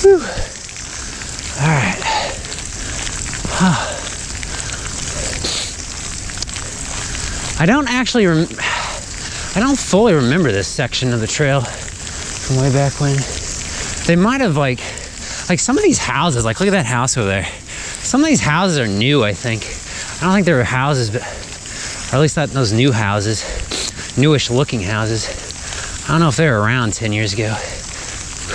Whew. All right. I don't actually I don't fully remember this section of the trail from way back when. They might have like some of these houses, like look at that house over there. Some of these houses are new, I think. I don't think they were houses, but, or at least not those new houses, newish looking houses. I don't know if they were around 10 years ago.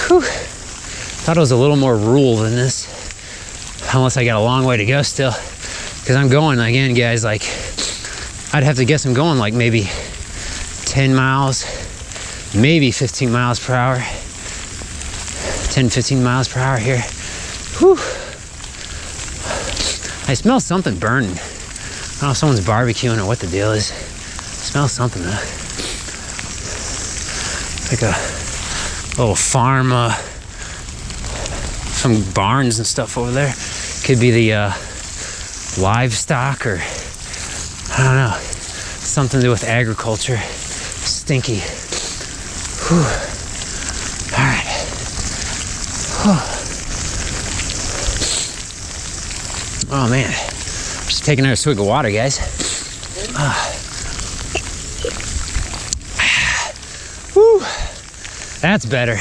Whew. Thought it was a little more rural than this, unless I got a long way to go still. Because I'm going, again, guys, like, I'd have to guess I'm going like maybe 10 miles, maybe 15 miles per hour. 10, 15 miles per hour here. Whew. I smell something burning. I don't know if someone's barbecuing or what the deal is. I smell something though. Like a little farm, some barns and stuff over there. Could be the livestock or, I don't know, something to do with agriculture. Stinky. Whew. All right. Whew. Oh man, just taking another swig of water, guys. Whew. That's better.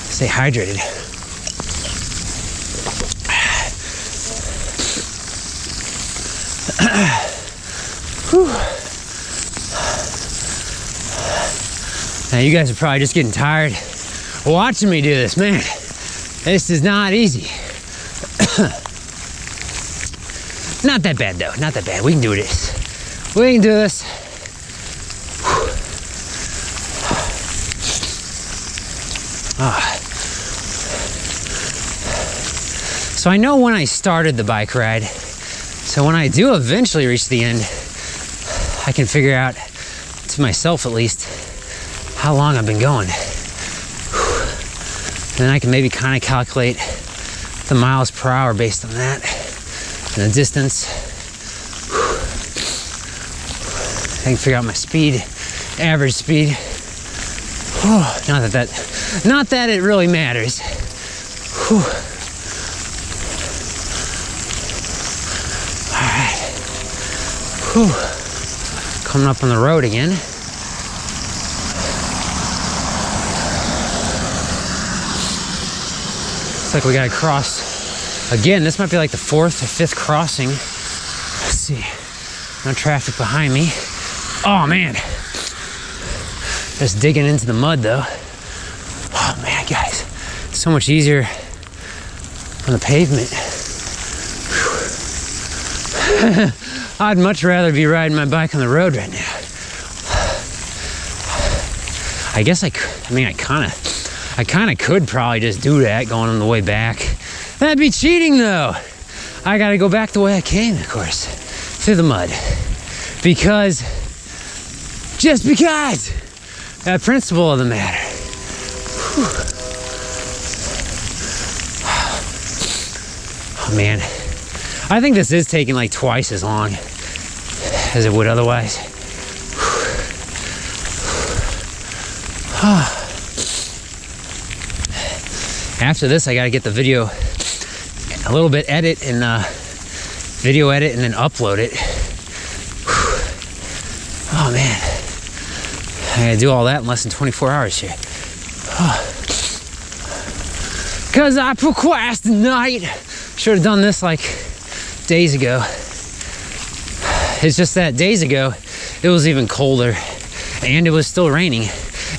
Stay hydrated. Whew. Now you guys are probably just getting tired watching me do this, man. This is not easy. Not that bad though, not that bad. We can do this. We can do this. So I know when I started the bike ride, so when I do eventually reach the end, I can figure out, to myself at least, how long I've been going. Then I can maybe kind of calculate the miles per hour based on that, and the distance. I can figure out my speed, average speed. Not that it really matters. Whew. All right. Whew. Coming up on the road again. Looks like we gotta cross again. This might be like the 4th or 5th crossing. Let's see. No traffic behind me. Oh man. Just digging into the mud though. Oh man, guys. It's so much easier on the pavement. I'd much rather be riding my bike on the road right now. I guess I kind of could probably just do that going on the way back. That'd be cheating though. I gotta go back the way I came, of course, through the mud. Just because, that principle of the matter. Whew. Oh man, I think this is taking like twice as long as it would otherwise. After this, I gotta get the video a little bit edit and video edit and then upload it. Oh man, I gotta do all that in less than 24 hours here. Cause I procrastinate. Should have done this like days ago. It's just that days ago, it was even colder and it was still raining.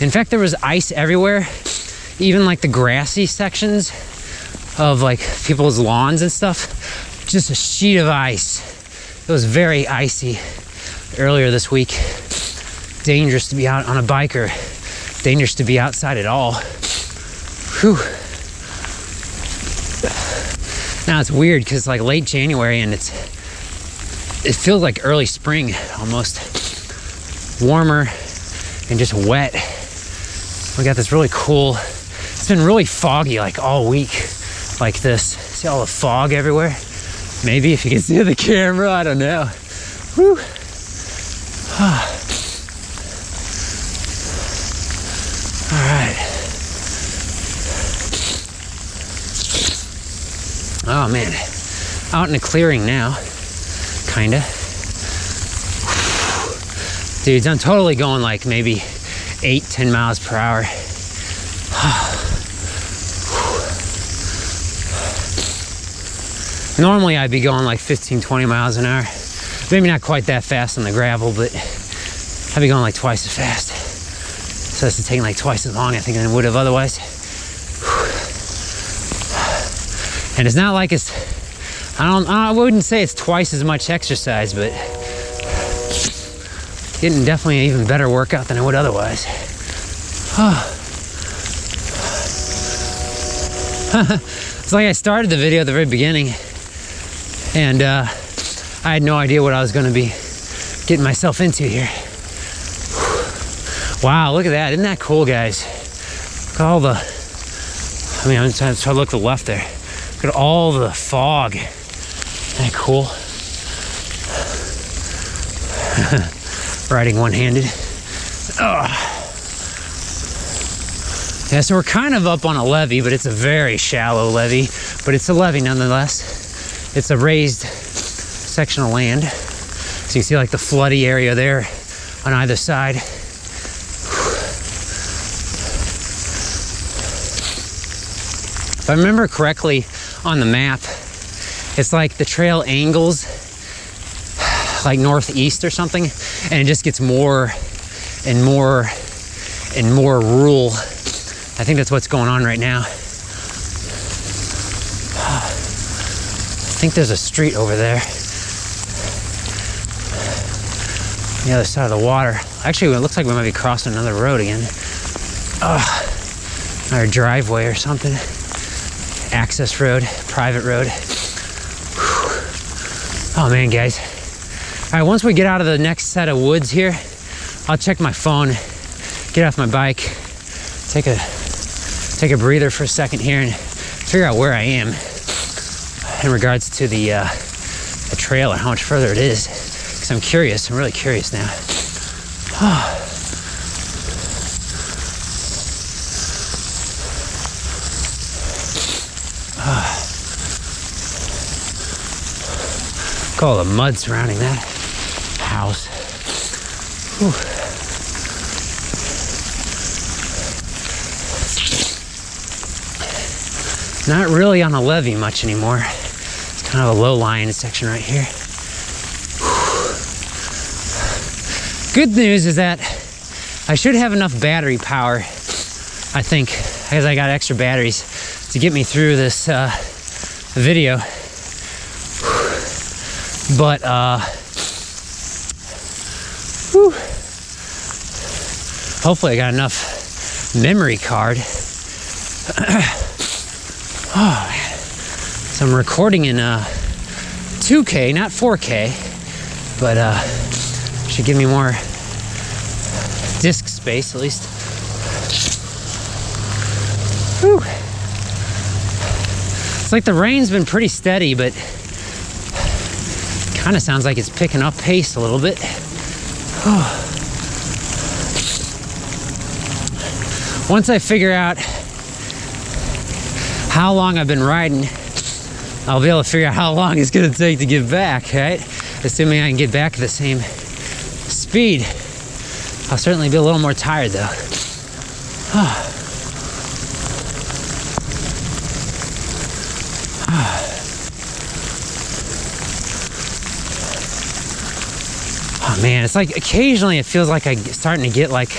In fact, there was ice everywhere. Even like the grassy sections of like people's lawns and stuff, just a sheet of ice. It was very icy earlier this week. Dangerous to be out on a bike or dangerous to be outside at all. Whew. Now it's weird because like late January and it feels like early spring almost. Warmer and just wet. We got this really cool, it's been really foggy like all week like this. See all the fog everywhere? Maybe if you can see the camera, I don't know. Whew. All right. Oh man, out in a clearing now, kinda. Dudes, I'm totally going like maybe 8-10 miles per hour. Normally I'd be going like 15-20 miles an hour. Maybe not quite that fast on the gravel, but I'd be going like twice as fast. So this is taking like twice as long I think than it would have otherwise. And it's not like it's, I wouldn't say it's twice as much exercise, but getting definitely an even better workout than I would otherwise. It's like I started the video at the very beginning and I had no idea what I was going to be getting myself into here. Wow, look at that. Isn't that cool, guys? Look at all the, I mean, I'm trying to look to the left there. Look at all the fog. Isn't that cool? Riding one-handed. Yeah, so we're kind of up on a levee, but it's a very shallow levee, but it's a levee nonetheless. It's a raised section of land. So you can see like the floody area there on either side. If I remember correctly on the map, it's like the trail angles like northeast or something, and it just gets more and more and more rural. I think that's what's going on right now. I think there's a street over there. On the other side of the water. Actually, it looks like we might be crossing another road again. Our driveway or something. Access road, private road. Oh man, guys. All right, once we get out of the next set of woods here, I'll check my phone, get off my bike, take a breather for a second here and figure out where I am in regards to the trail and how much further it is. Because I'm curious, I'm really curious now. Look at all the mud surrounding that house. Whew. Not really on a levee much anymore. It's kind of a low-lying section right here. Good news is that I should have enough battery power, I think, because I got extra batteries to get me through this video. But hopefully I got enough memory card. Oh man. So I'm recording in 2K, not 4K, but should give me more disk space at least. Whew. It's like the rain's been pretty steady, but kind of sounds like it's picking up pace a little bit. Once I figure out how long I've been riding, I'll be able to figure out how long it's gonna take to get back, right? Assuming I can get back at the same speed. I'll certainly be a little more tired though. Oh man, it's like occasionally it feels like I'm starting to get like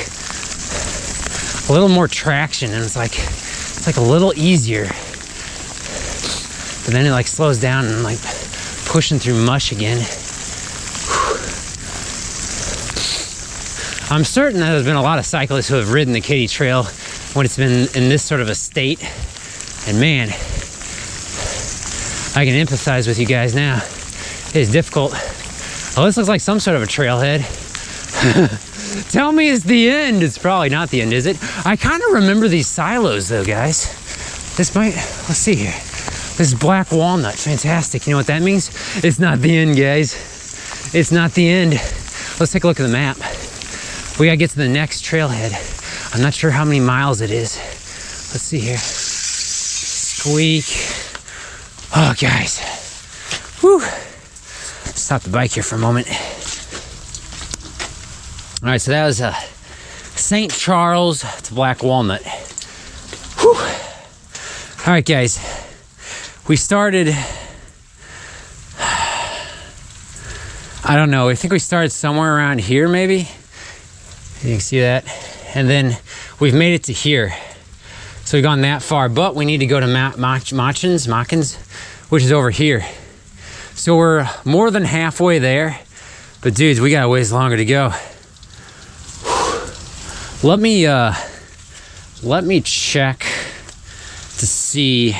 a little more traction, and it's like a little easier. But then it like slows down and like pushing through mush again. I'm certain that there's been a lot of cyclists who have ridden the Katy Trail when it's been in this sort of a state. And man, I can empathize with you guys now. It is difficult. Oh, this looks like some sort of a trailhead. Tell me it's the end. It's probably not the end, is it? I kind of remember these silos though, guys. This might, let's see here. This is black walnut, fantastic. You know what that means? It's not the end, guys. It's not the end. Let's take a look at the map. We gotta get to the next trailhead. I'm not sure how many miles it is. Let's see here. Squeak. Oh, guys. Whew. Stop the bike here for a moment. All right, so that was St. Charles to Black Walnut. Whew. All right, guys. We started, I don't know, I think we started somewhere around here maybe. You can see that. And then we've made it to here. So we've gone that far, but we need to go to Machens, which is over here. So we're more than halfway there, but dudes, we got a ways longer to go. Let me check to see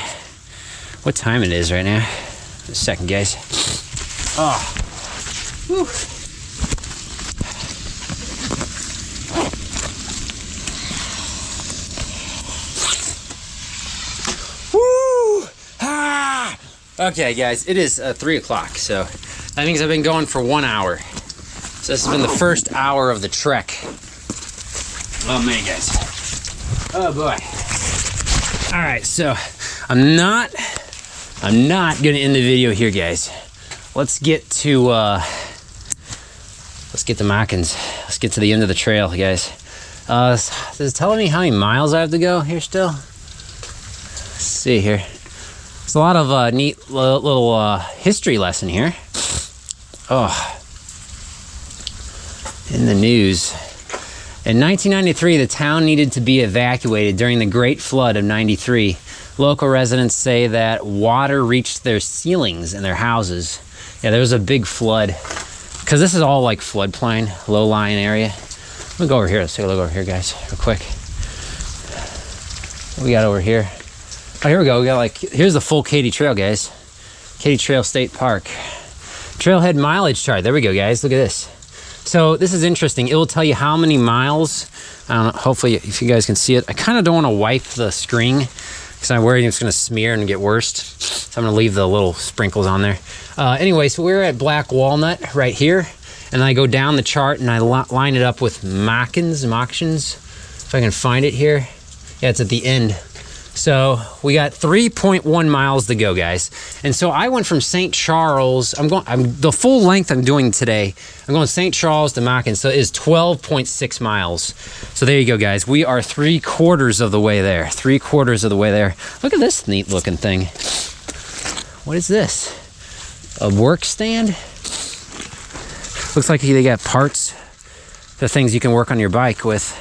what time it is right now. Just a second, guys. Oh. Whew. Woo! Ah! Okay, guys, it is 3 o'clock, so that means I've been going for 1 hour. So this has been the first hour of the trek. Oh man, guys. Oh boy. All right, so I'm not gonna end the video here, guys. Let's get to Machens. Let's get to the end of the trail, guys. Is it telling me how many miles I have to go here still? Let's see here. There's a lot of neat little history lesson here. Oh, in the news. In 1993, the town needed to be evacuated during the Great Flood of '93. Local residents say that water reached their ceilings in their houses. Yeah, there was a big flood. Because this is all like floodplain, low-lying area. I'm gonna go over here. Let's take a look over here, guys, real quick. What we got over here? Oh, here we go. We got like, here's the full Katy Trail, guys. Katy Trail State Park. Trailhead mileage chart. There we go, guys. Look at this. So this is interesting. It will tell you how many miles. I don't know, hopefully if you guys can see it. I kind of don't want to wipe the screen because I'm worried it's going to smear and get worse. So I'm going to leave the little sprinkles on there. Anyway, so we're at Black Walnut right here. And I go down the chart and I line it up with Machens, if I can find it here. Yeah, it's at the end. So we got 3.1 miles to go, guys. And so I went from St. Charles, the full length I'm doing today, I'm going St. Charles to Machens, so it is 12.6 miles. So there you go, guys. We are 3/4 of the way there. 3/4 of the way there. Look at this neat looking thing. What is this? A work stand? Looks like they got parts, the things you can work on your bike with.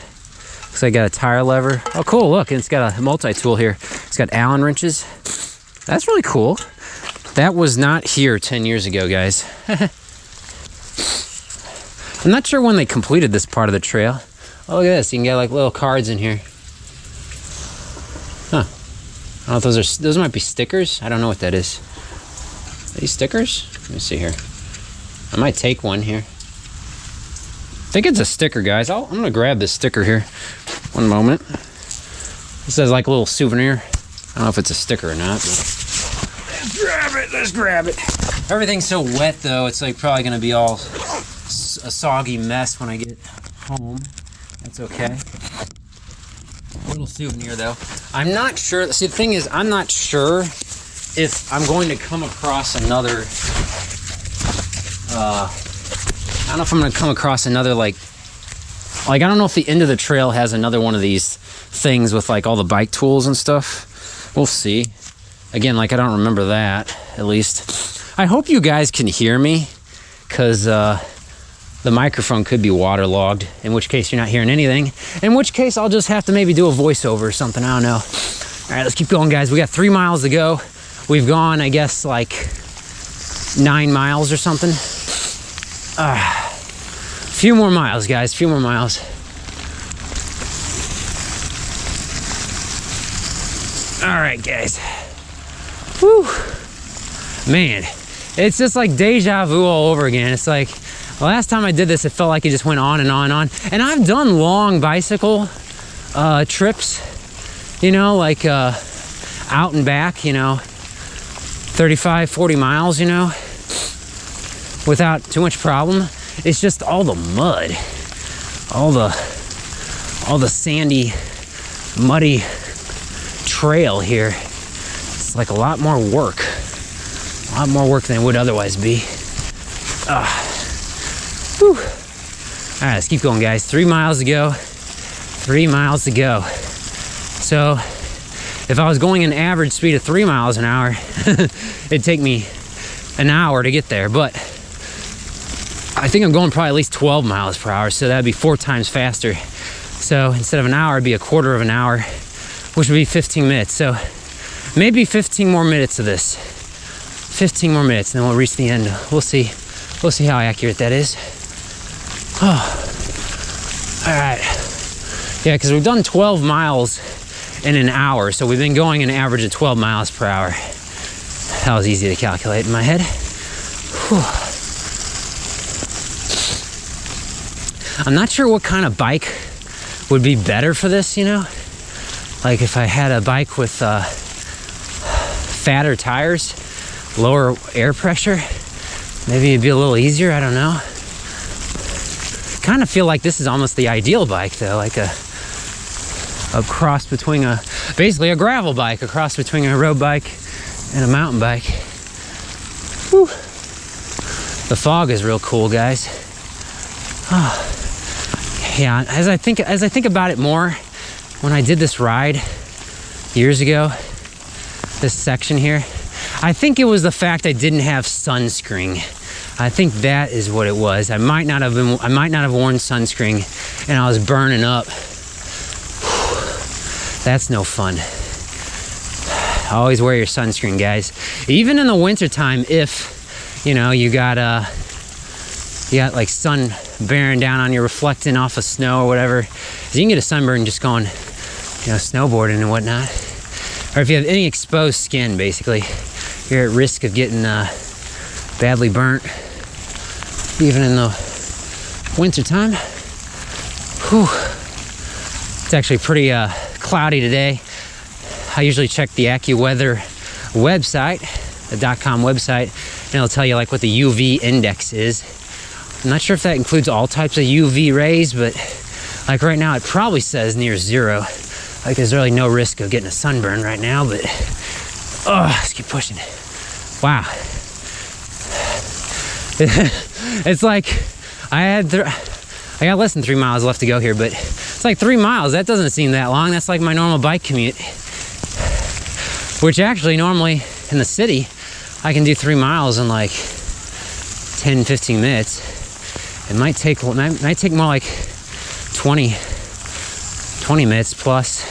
Looks like I got a tire lever. Oh, cool, look, it's got a multi-tool here. It's got Allen wrenches. That's really cool. That was not here 10 years ago, guys. I'm not sure when they completed this part of the trail. Oh, look at this, you can get like little cards in here. Huh, I don't know if those might be stickers. I don't know what that is. Are these stickers? Let me see here. I might take one here. I think it's a sticker, guys. I'm gonna grab this sticker here. One moment. This says like a little souvenir. I don't know if it's a sticker or not. But let's grab it. Everything's so wet though, it's like probably gonna be all a soggy mess when I get home. That's okay. A little souvenir though. I'm not sure, see the thing is, I'm not sure if I'm going to come across another, I don't know if I'm gonna come across another like I don't know if the end of the trail has another one of these things with like all the bike tools and stuff. We'll see. Again, like I don't remember that, at least. I hope you guys can hear me, because the microphone could be waterlogged, in which case you're not hearing anything. In which case I'll just have to maybe do a voiceover or something, I don't know. All right, let's keep going, guys. We got 3 miles to go. We've gone, I guess, like 9 miles or something. Few more miles, guys, few more miles. All right, guys. Whew. Man, it's just like deja vu all over again. It's like the last time I did this, it felt like it just went on and on and on. And I've done long bicycle trips, you know, like out and back, you know, 35, 40 miles, you know, without too much problem. It's just all the mud, all the sandy, muddy trail here. It's like a lot more work than it would otherwise be. Whew. All right, let's keep going, guys. 3 miles to go. 3 miles to go. So if I was going an average speed of 3 miles an hour, it'd take me an hour to get there, but I think I'm going probably at least 12 miles per hour, so that'd be 4 times faster. So instead of an hour, it'd be a quarter of an hour, which would be 15 minutes. So maybe 15 more minutes of this. 15 more minutes, and then we'll reach the end. We'll see. We'll see how accurate that is. Oh. All right. Yeah, because we've done 12 miles in an hour, so we've been going an average of 12 miles per hour. That was easy to calculate in my head. Whew. I'm not sure what kind of bike would be better for this, you know? Like if I had a bike with fatter tires, lower air pressure, maybe it'd be a little easier, I don't know. Kind of feel like this is almost the ideal bike though, like a cross between basically a gravel bike, a cross between a road bike and a mountain bike. Whew. The fog is real cool, guys. Oh. Yeah, as I think about it more, when I did this ride years ago, this section here, I think it was the fact I didn't have sunscreen. I think that is what it was. I might not have worn sunscreen, and I was burning up. That's no fun. Always wear your sunscreen, guys. Even in the wintertime, if you know you got like sun bearing down on you, reflecting off of snow or whatever, you can get a sunburn just going, you know, snowboarding and whatnot. Or if you have any exposed skin, basically, you're at risk of getting badly burnt, even in the wintertime. Whew. It's actually pretty cloudy today. I usually check the AccuWeather website, the .com website, and it'll tell you like what the UV index is. I'm not sure if that includes all types of UV rays, but like right now it probably says near 0. Like there's really no risk of getting a sunburn right now, but let's keep pushing. Wow. It's like I got less than 3 miles left to go here, but it's like 3 miles. That doesn't seem that long. That's like my normal bike commute, which actually normally in the city, I can do 3 miles in like 10, 15 minutes. It might take more like 20 minutes plus.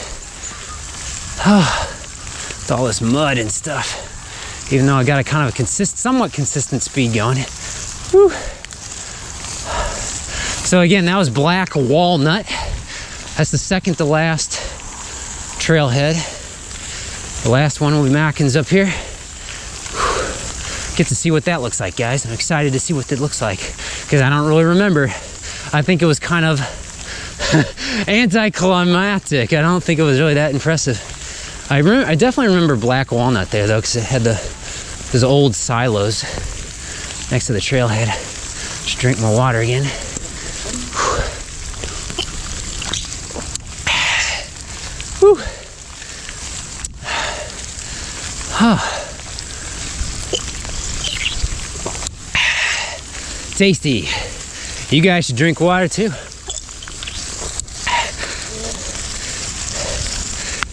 With all this mud and stuff. Even though I got a kind of a somewhat consistent speed going. Whew. So again, that was Black Walnut. That's the second to last trailhead. The last one will be Machens up here. Get to see what that looks like, guys. I'm excited to see what it looks like, because I don't really remember. I think it was kind of anticlimactic. I don't think it was really that impressive. I definitely remember Black Walnut there though, because it had the There's old silos next to the trailhead. Just drink more water again. Whew. Tasty. You guys should drink water too.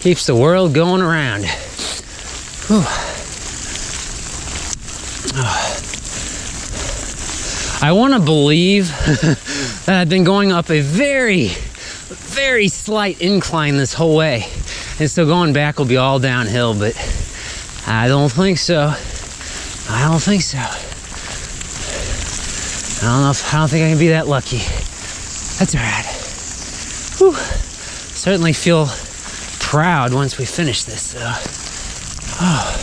Keeps the world going around. Whew. I want to believe that I've been going up a very, very slight incline this whole way. And so going back will be all downhill, but I don't think so. I don't think so. I don't think I can be that lucky. That's all right. Whew. Certainly feel proud once we finish this. Oh.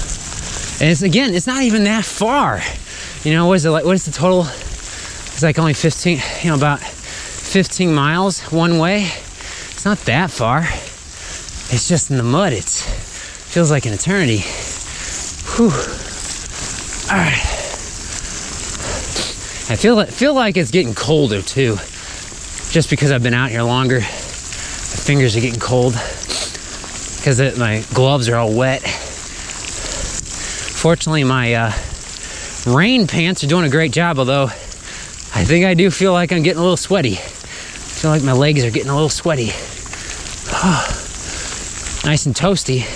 And it's not even that far. You know, what is it like? What is the total? It's like only 15, you know, about 15 miles one way. It's not that far. It's just in the mud. It feels like an eternity. Whew. All right. I feel like it's getting colder too, just because I've been out here longer. My fingers are getting cold because my gloves are all wet. Fortunately, my rain pants are doing a great job, although I think I do feel like I'm getting a little sweaty. I feel like my legs are getting a little sweaty. Nice and toasty,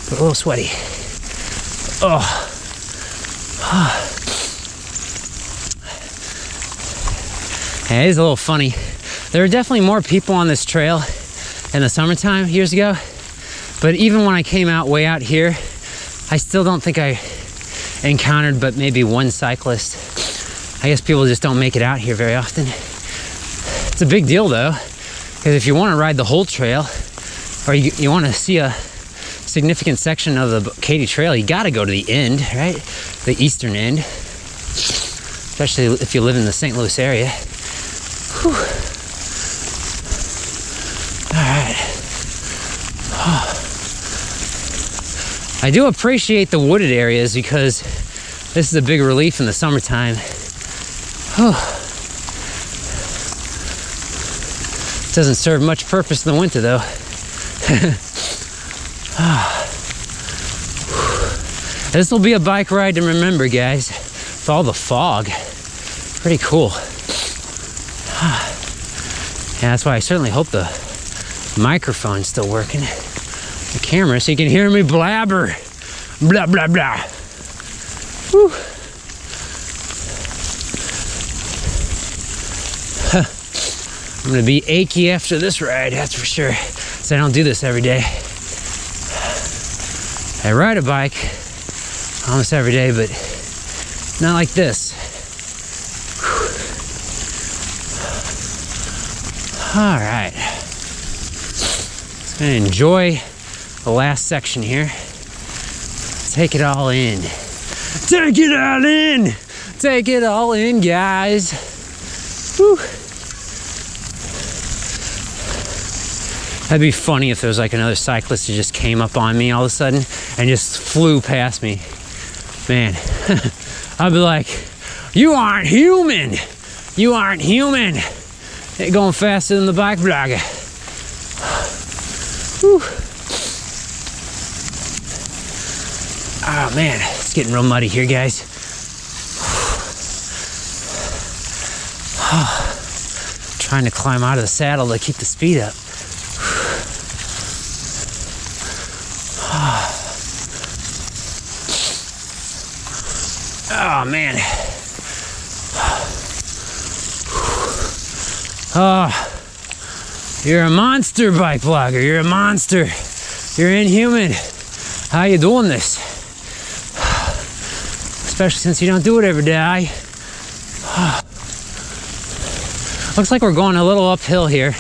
but a little sweaty. It is a little funny. There are definitely more people on this trail in the summertime years ago, but even when I came out way out here, I still don't think I encountered but maybe one cyclist. I guess people just don't make it out here very often. It's a big deal though, because if you want to ride the whole trail, or you want to see a significant section of the Katy Trail, you got to go to the end, right? The eastern end, especially if you live in the St. Louis area. Whew. All right. I do appreciate the wooded areas because this is a big relief in the summertime. Doesn't serve much purpose in the winter though. This will be a bike ride to remember, guys, with all the fog. Pretty cool. Yeah, that's why I certainly hope the microphone's still working. The camera, so you can hear me blabber. Blah, blah, blah. Whew. I'm gonna be achy after this ride, that's for sure. So I don't do this every day. I ride a bike almost every day, but not like this. All right. Just gonna enjoy the last section here. Take it all in. Take it all in! Take it all in, guys. Whew. That'd be funny if there was like another cyclist who just came up on me all of a sudden and just flew past me. Man, I'd be like, you aren't human! You aren't human! They're going faster than the BikeBlogger. Whew. Oh man, it's getting real muddy here, guys. Trying to climb out of the saddle to keep the speed up. Oh man. Oh, you're a monster, BikeBlogger. You're a monster. You're inhuman. How you doing this? Especially since you don't do it every day. Looks like we're going a little uphill here.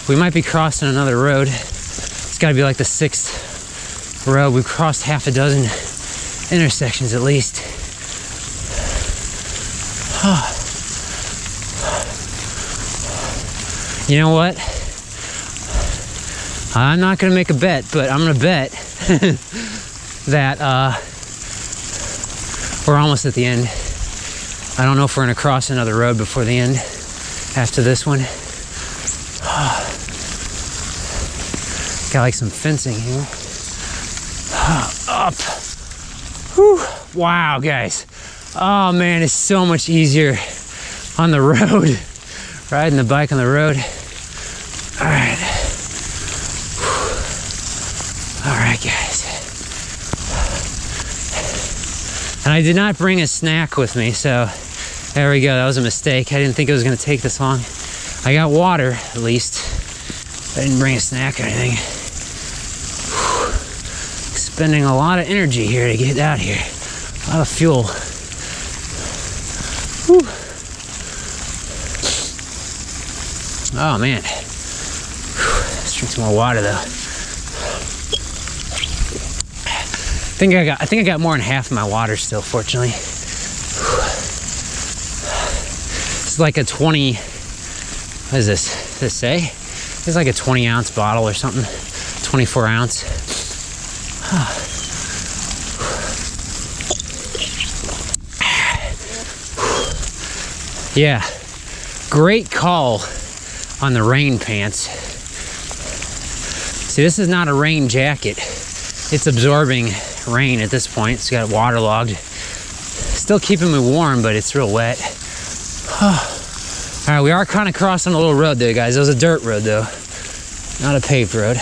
We might be crossing another road. It's got to be like the 6th road. We've crossed half a dozen intersections at least. You know what? I'm not gonna make a bet, but I'm gonna bet that We're almost at the end. I don't know if we're gonna cross another road before the end after this one. Got like some fencing here. Up. Whew. Wow, guys. Oh man, it's so much easier on the road. Riding the bike on the road. All right. All right, guys. And I did not bring a snack with me, so there we go. That was a mistake. I didn't think it was gonna take this long. I got water, at least. I didn't bring a snack or anything. Whew. Spending a lot of energy here to get out here. A lot of fuel. Whew. Oh man. Whew. Let's drink some more water though. I think I got more than half of my water still, fortunately. It's like a 20, what is this? Does it say? It's like a 20 ounce bottle or something. 24 ounce. Yeah, great call on the rain pants. See, this is not a rain jacket. It's absorbing rain at this point. It's got waterlogged. Still keeping me warm, but it's real wet. All right, we are kind of crossing a little road there, guys. It was a dirt road, though, not a paved road.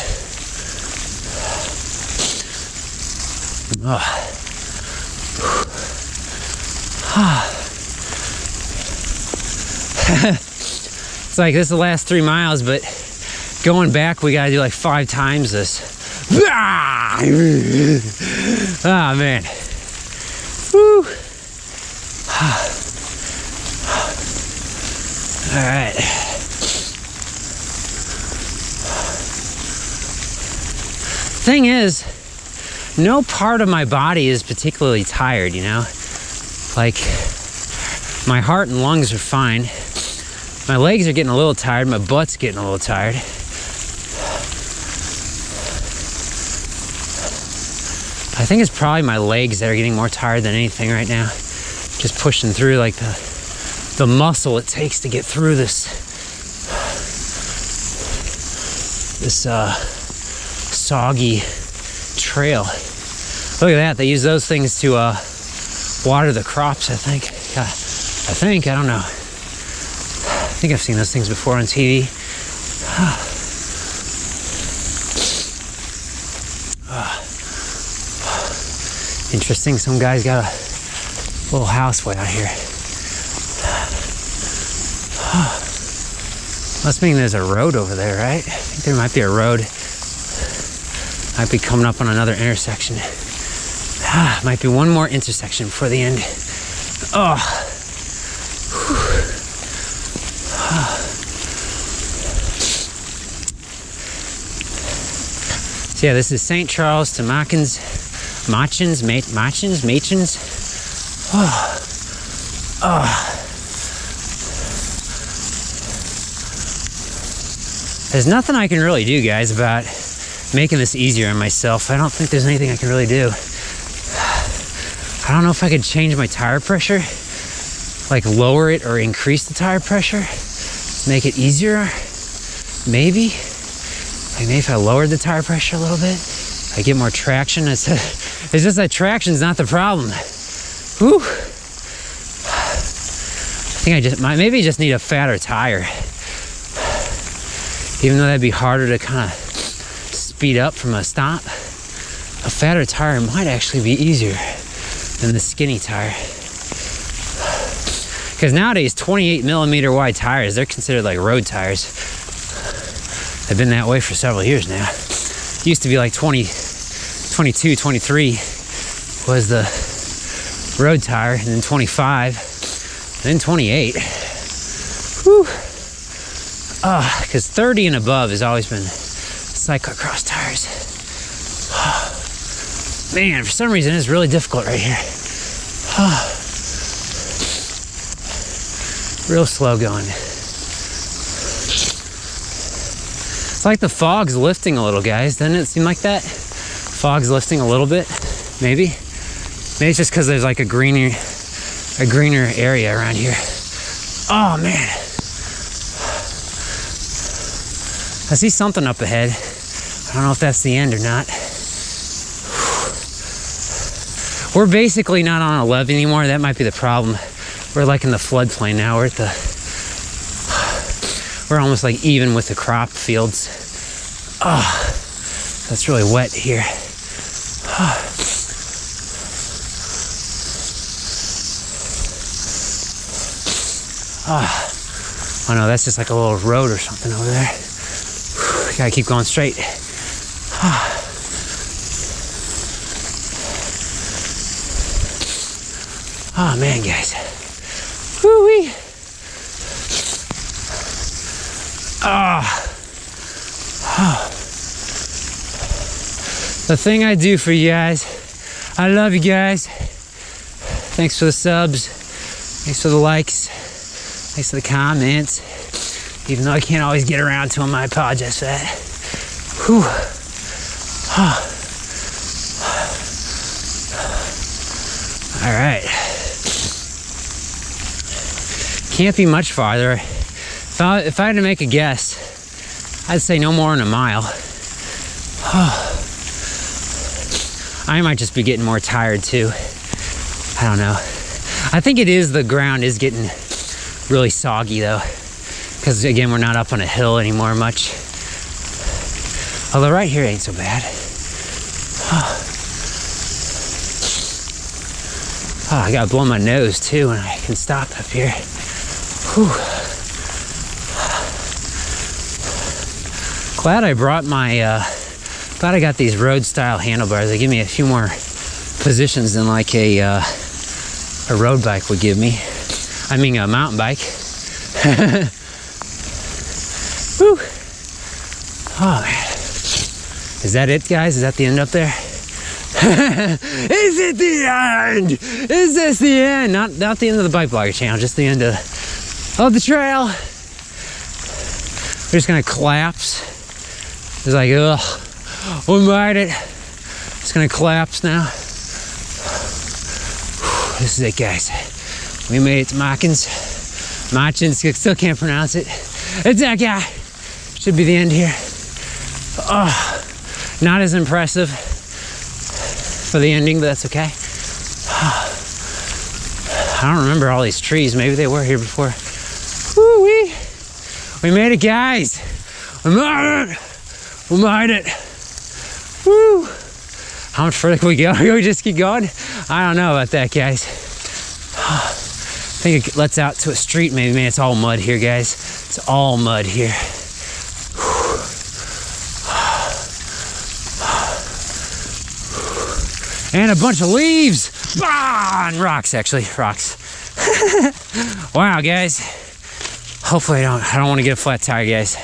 It's like this is the last 3 miles, but going back, we gotta do like 5 times this. Ah, man. Woo. All right. Thing is, no part of my body is particularly tired, you know? Like, my heart and lungs are fine. My legs are getting a little tired. My butt's getting a little tired. I think it's probably my legs that are getting more tired than anything right now. Just pushing through like the muscle it takes to get through this soggy trail. Look at that. They use those things to water the crops, I think. I don't know. I think I've seen those things before on TV. Interesting. Some guy's got a little house way out here. Must mean there's a road over there, right? I think there might be a road. Might be coming up on another intersection. Might be one more intersection before the end. Oh. So yeah, this is St. Charles to Machens. There's nothing I can really do, guys, about making this easier on myself. I don't think there's anything I can really do. I don't know if I could change my tire pressure, like lower it or increase the tire pressure, make it easier. Maybe if I lowered the tire pressure a little bit, I get more traction. It's just that traction's not the problem. Whew. I think maybe I just need a fatter tire. Even though that'd be harder to kind of speed up from a stop, a fatter tire might actually be easier than the skinny tire. Because nowadays, 28 millimeter wide tires, they're considered like road tires. They've been that way for several years now. It used to be like 20, 22, 23 was the road tire, and then 25, and then 28. Whew. Because 30 and above has always been cyclocross tires. Man, for some reason it's really difficult right here. Real slow going. It's like the fog's lifting a little, guys. Doesn't it seem like that? Fog's lifting a little bit, maybe. Maybe it's just because there's like a greener area around here. Oh man. I see something up ahead. I don't know if that's the end or not. We're basically not on a levee anymore. That might be the problem. We're like in the floodplain now. We're almost like even with the crop fields. Oh, that's really wet here. Oh no, that's just like a little road or something over there. Gotta keep going straight. Oh man, guys. Woo-wee. The thing I do for you guys, I love you guys. Thanks for the subs. Thanks for the likes. Thanks for the comments. Even though I can't always get around to them, I apologize for that. Whew. All right. Can't be much farther. If I had to make a guess, I'd say no more than a mile. I might just be getting more tired too. I don't know. I think it is, the ground is getting really soggy though. Because again, we're not up on a hill anymore much. Although right here ain't so bad. Oh, I gotta blow my nose too when I can stop up here. Whew. Glad I brought my, glad I got these road style handlebars. They give me a few more positions than like a road bike would give me. I mean a mountain bike. Whew. Oh man. Is that it, guys? Is that the end up there? Is it the end? Is this the end? Not the end of the BikeBlogger channel, just the end of the trail. We're just gonna collapse. It's like, ugh, we made it. It's gonna collapse now. This is it, guys. We made it to Machens. Machens, still can't pronounce it. It's that guy. Should be the end here. Oh, not as impressive for the ending, but that's okay. I don't remember all these trees. Maybe they were here before. Woo-wee. We made it, guys. We made it. We made it. Woo. How much further can we go? Can we just keep going? I don't know about that, guys. I think it lets out to a street maybe. Man, it's all mud here, guys. It's all mud here. And a bunch of leaves. Ah, and rocks, actually. Rocks. Wow, guys. Hopefully I don't want to get a flat tire, guys.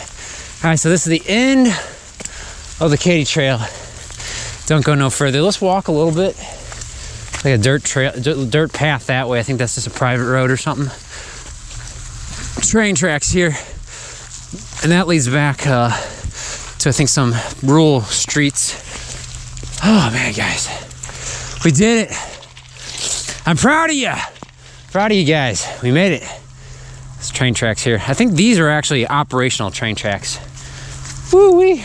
All right, so this is the end of the Katy Trail. Don't go no further. Let's walk a little bit. Like a dirt trail, dirt path that way. I think that's just a private road or something. Train tracks here. And that leads back to, I think, some rural streets. Oh, man, guys. We did it. I'm proud of you. Proud of you guys. We made it. There's train tracks here. I think these are actually operational train tracks. Woo-wee.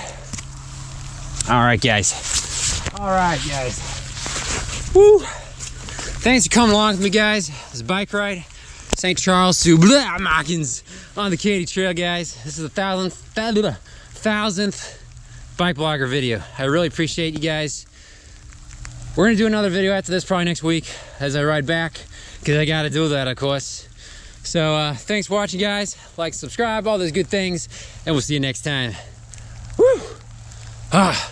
All right, guys. All right, guys. Woo. Thanks for coming along with me, guys. This bike ride. St. Charles to Machens on the Katy Trail, guys. This is the 1000th BikeBlogger video. I really appreciate you guys. We're gonna do another video after this, probably next week, as I ride back, because I gotta do that, of course. So thanks for watching, guys. Like, subscribe, all those good things, and we'll see you next time. Woo! Ah!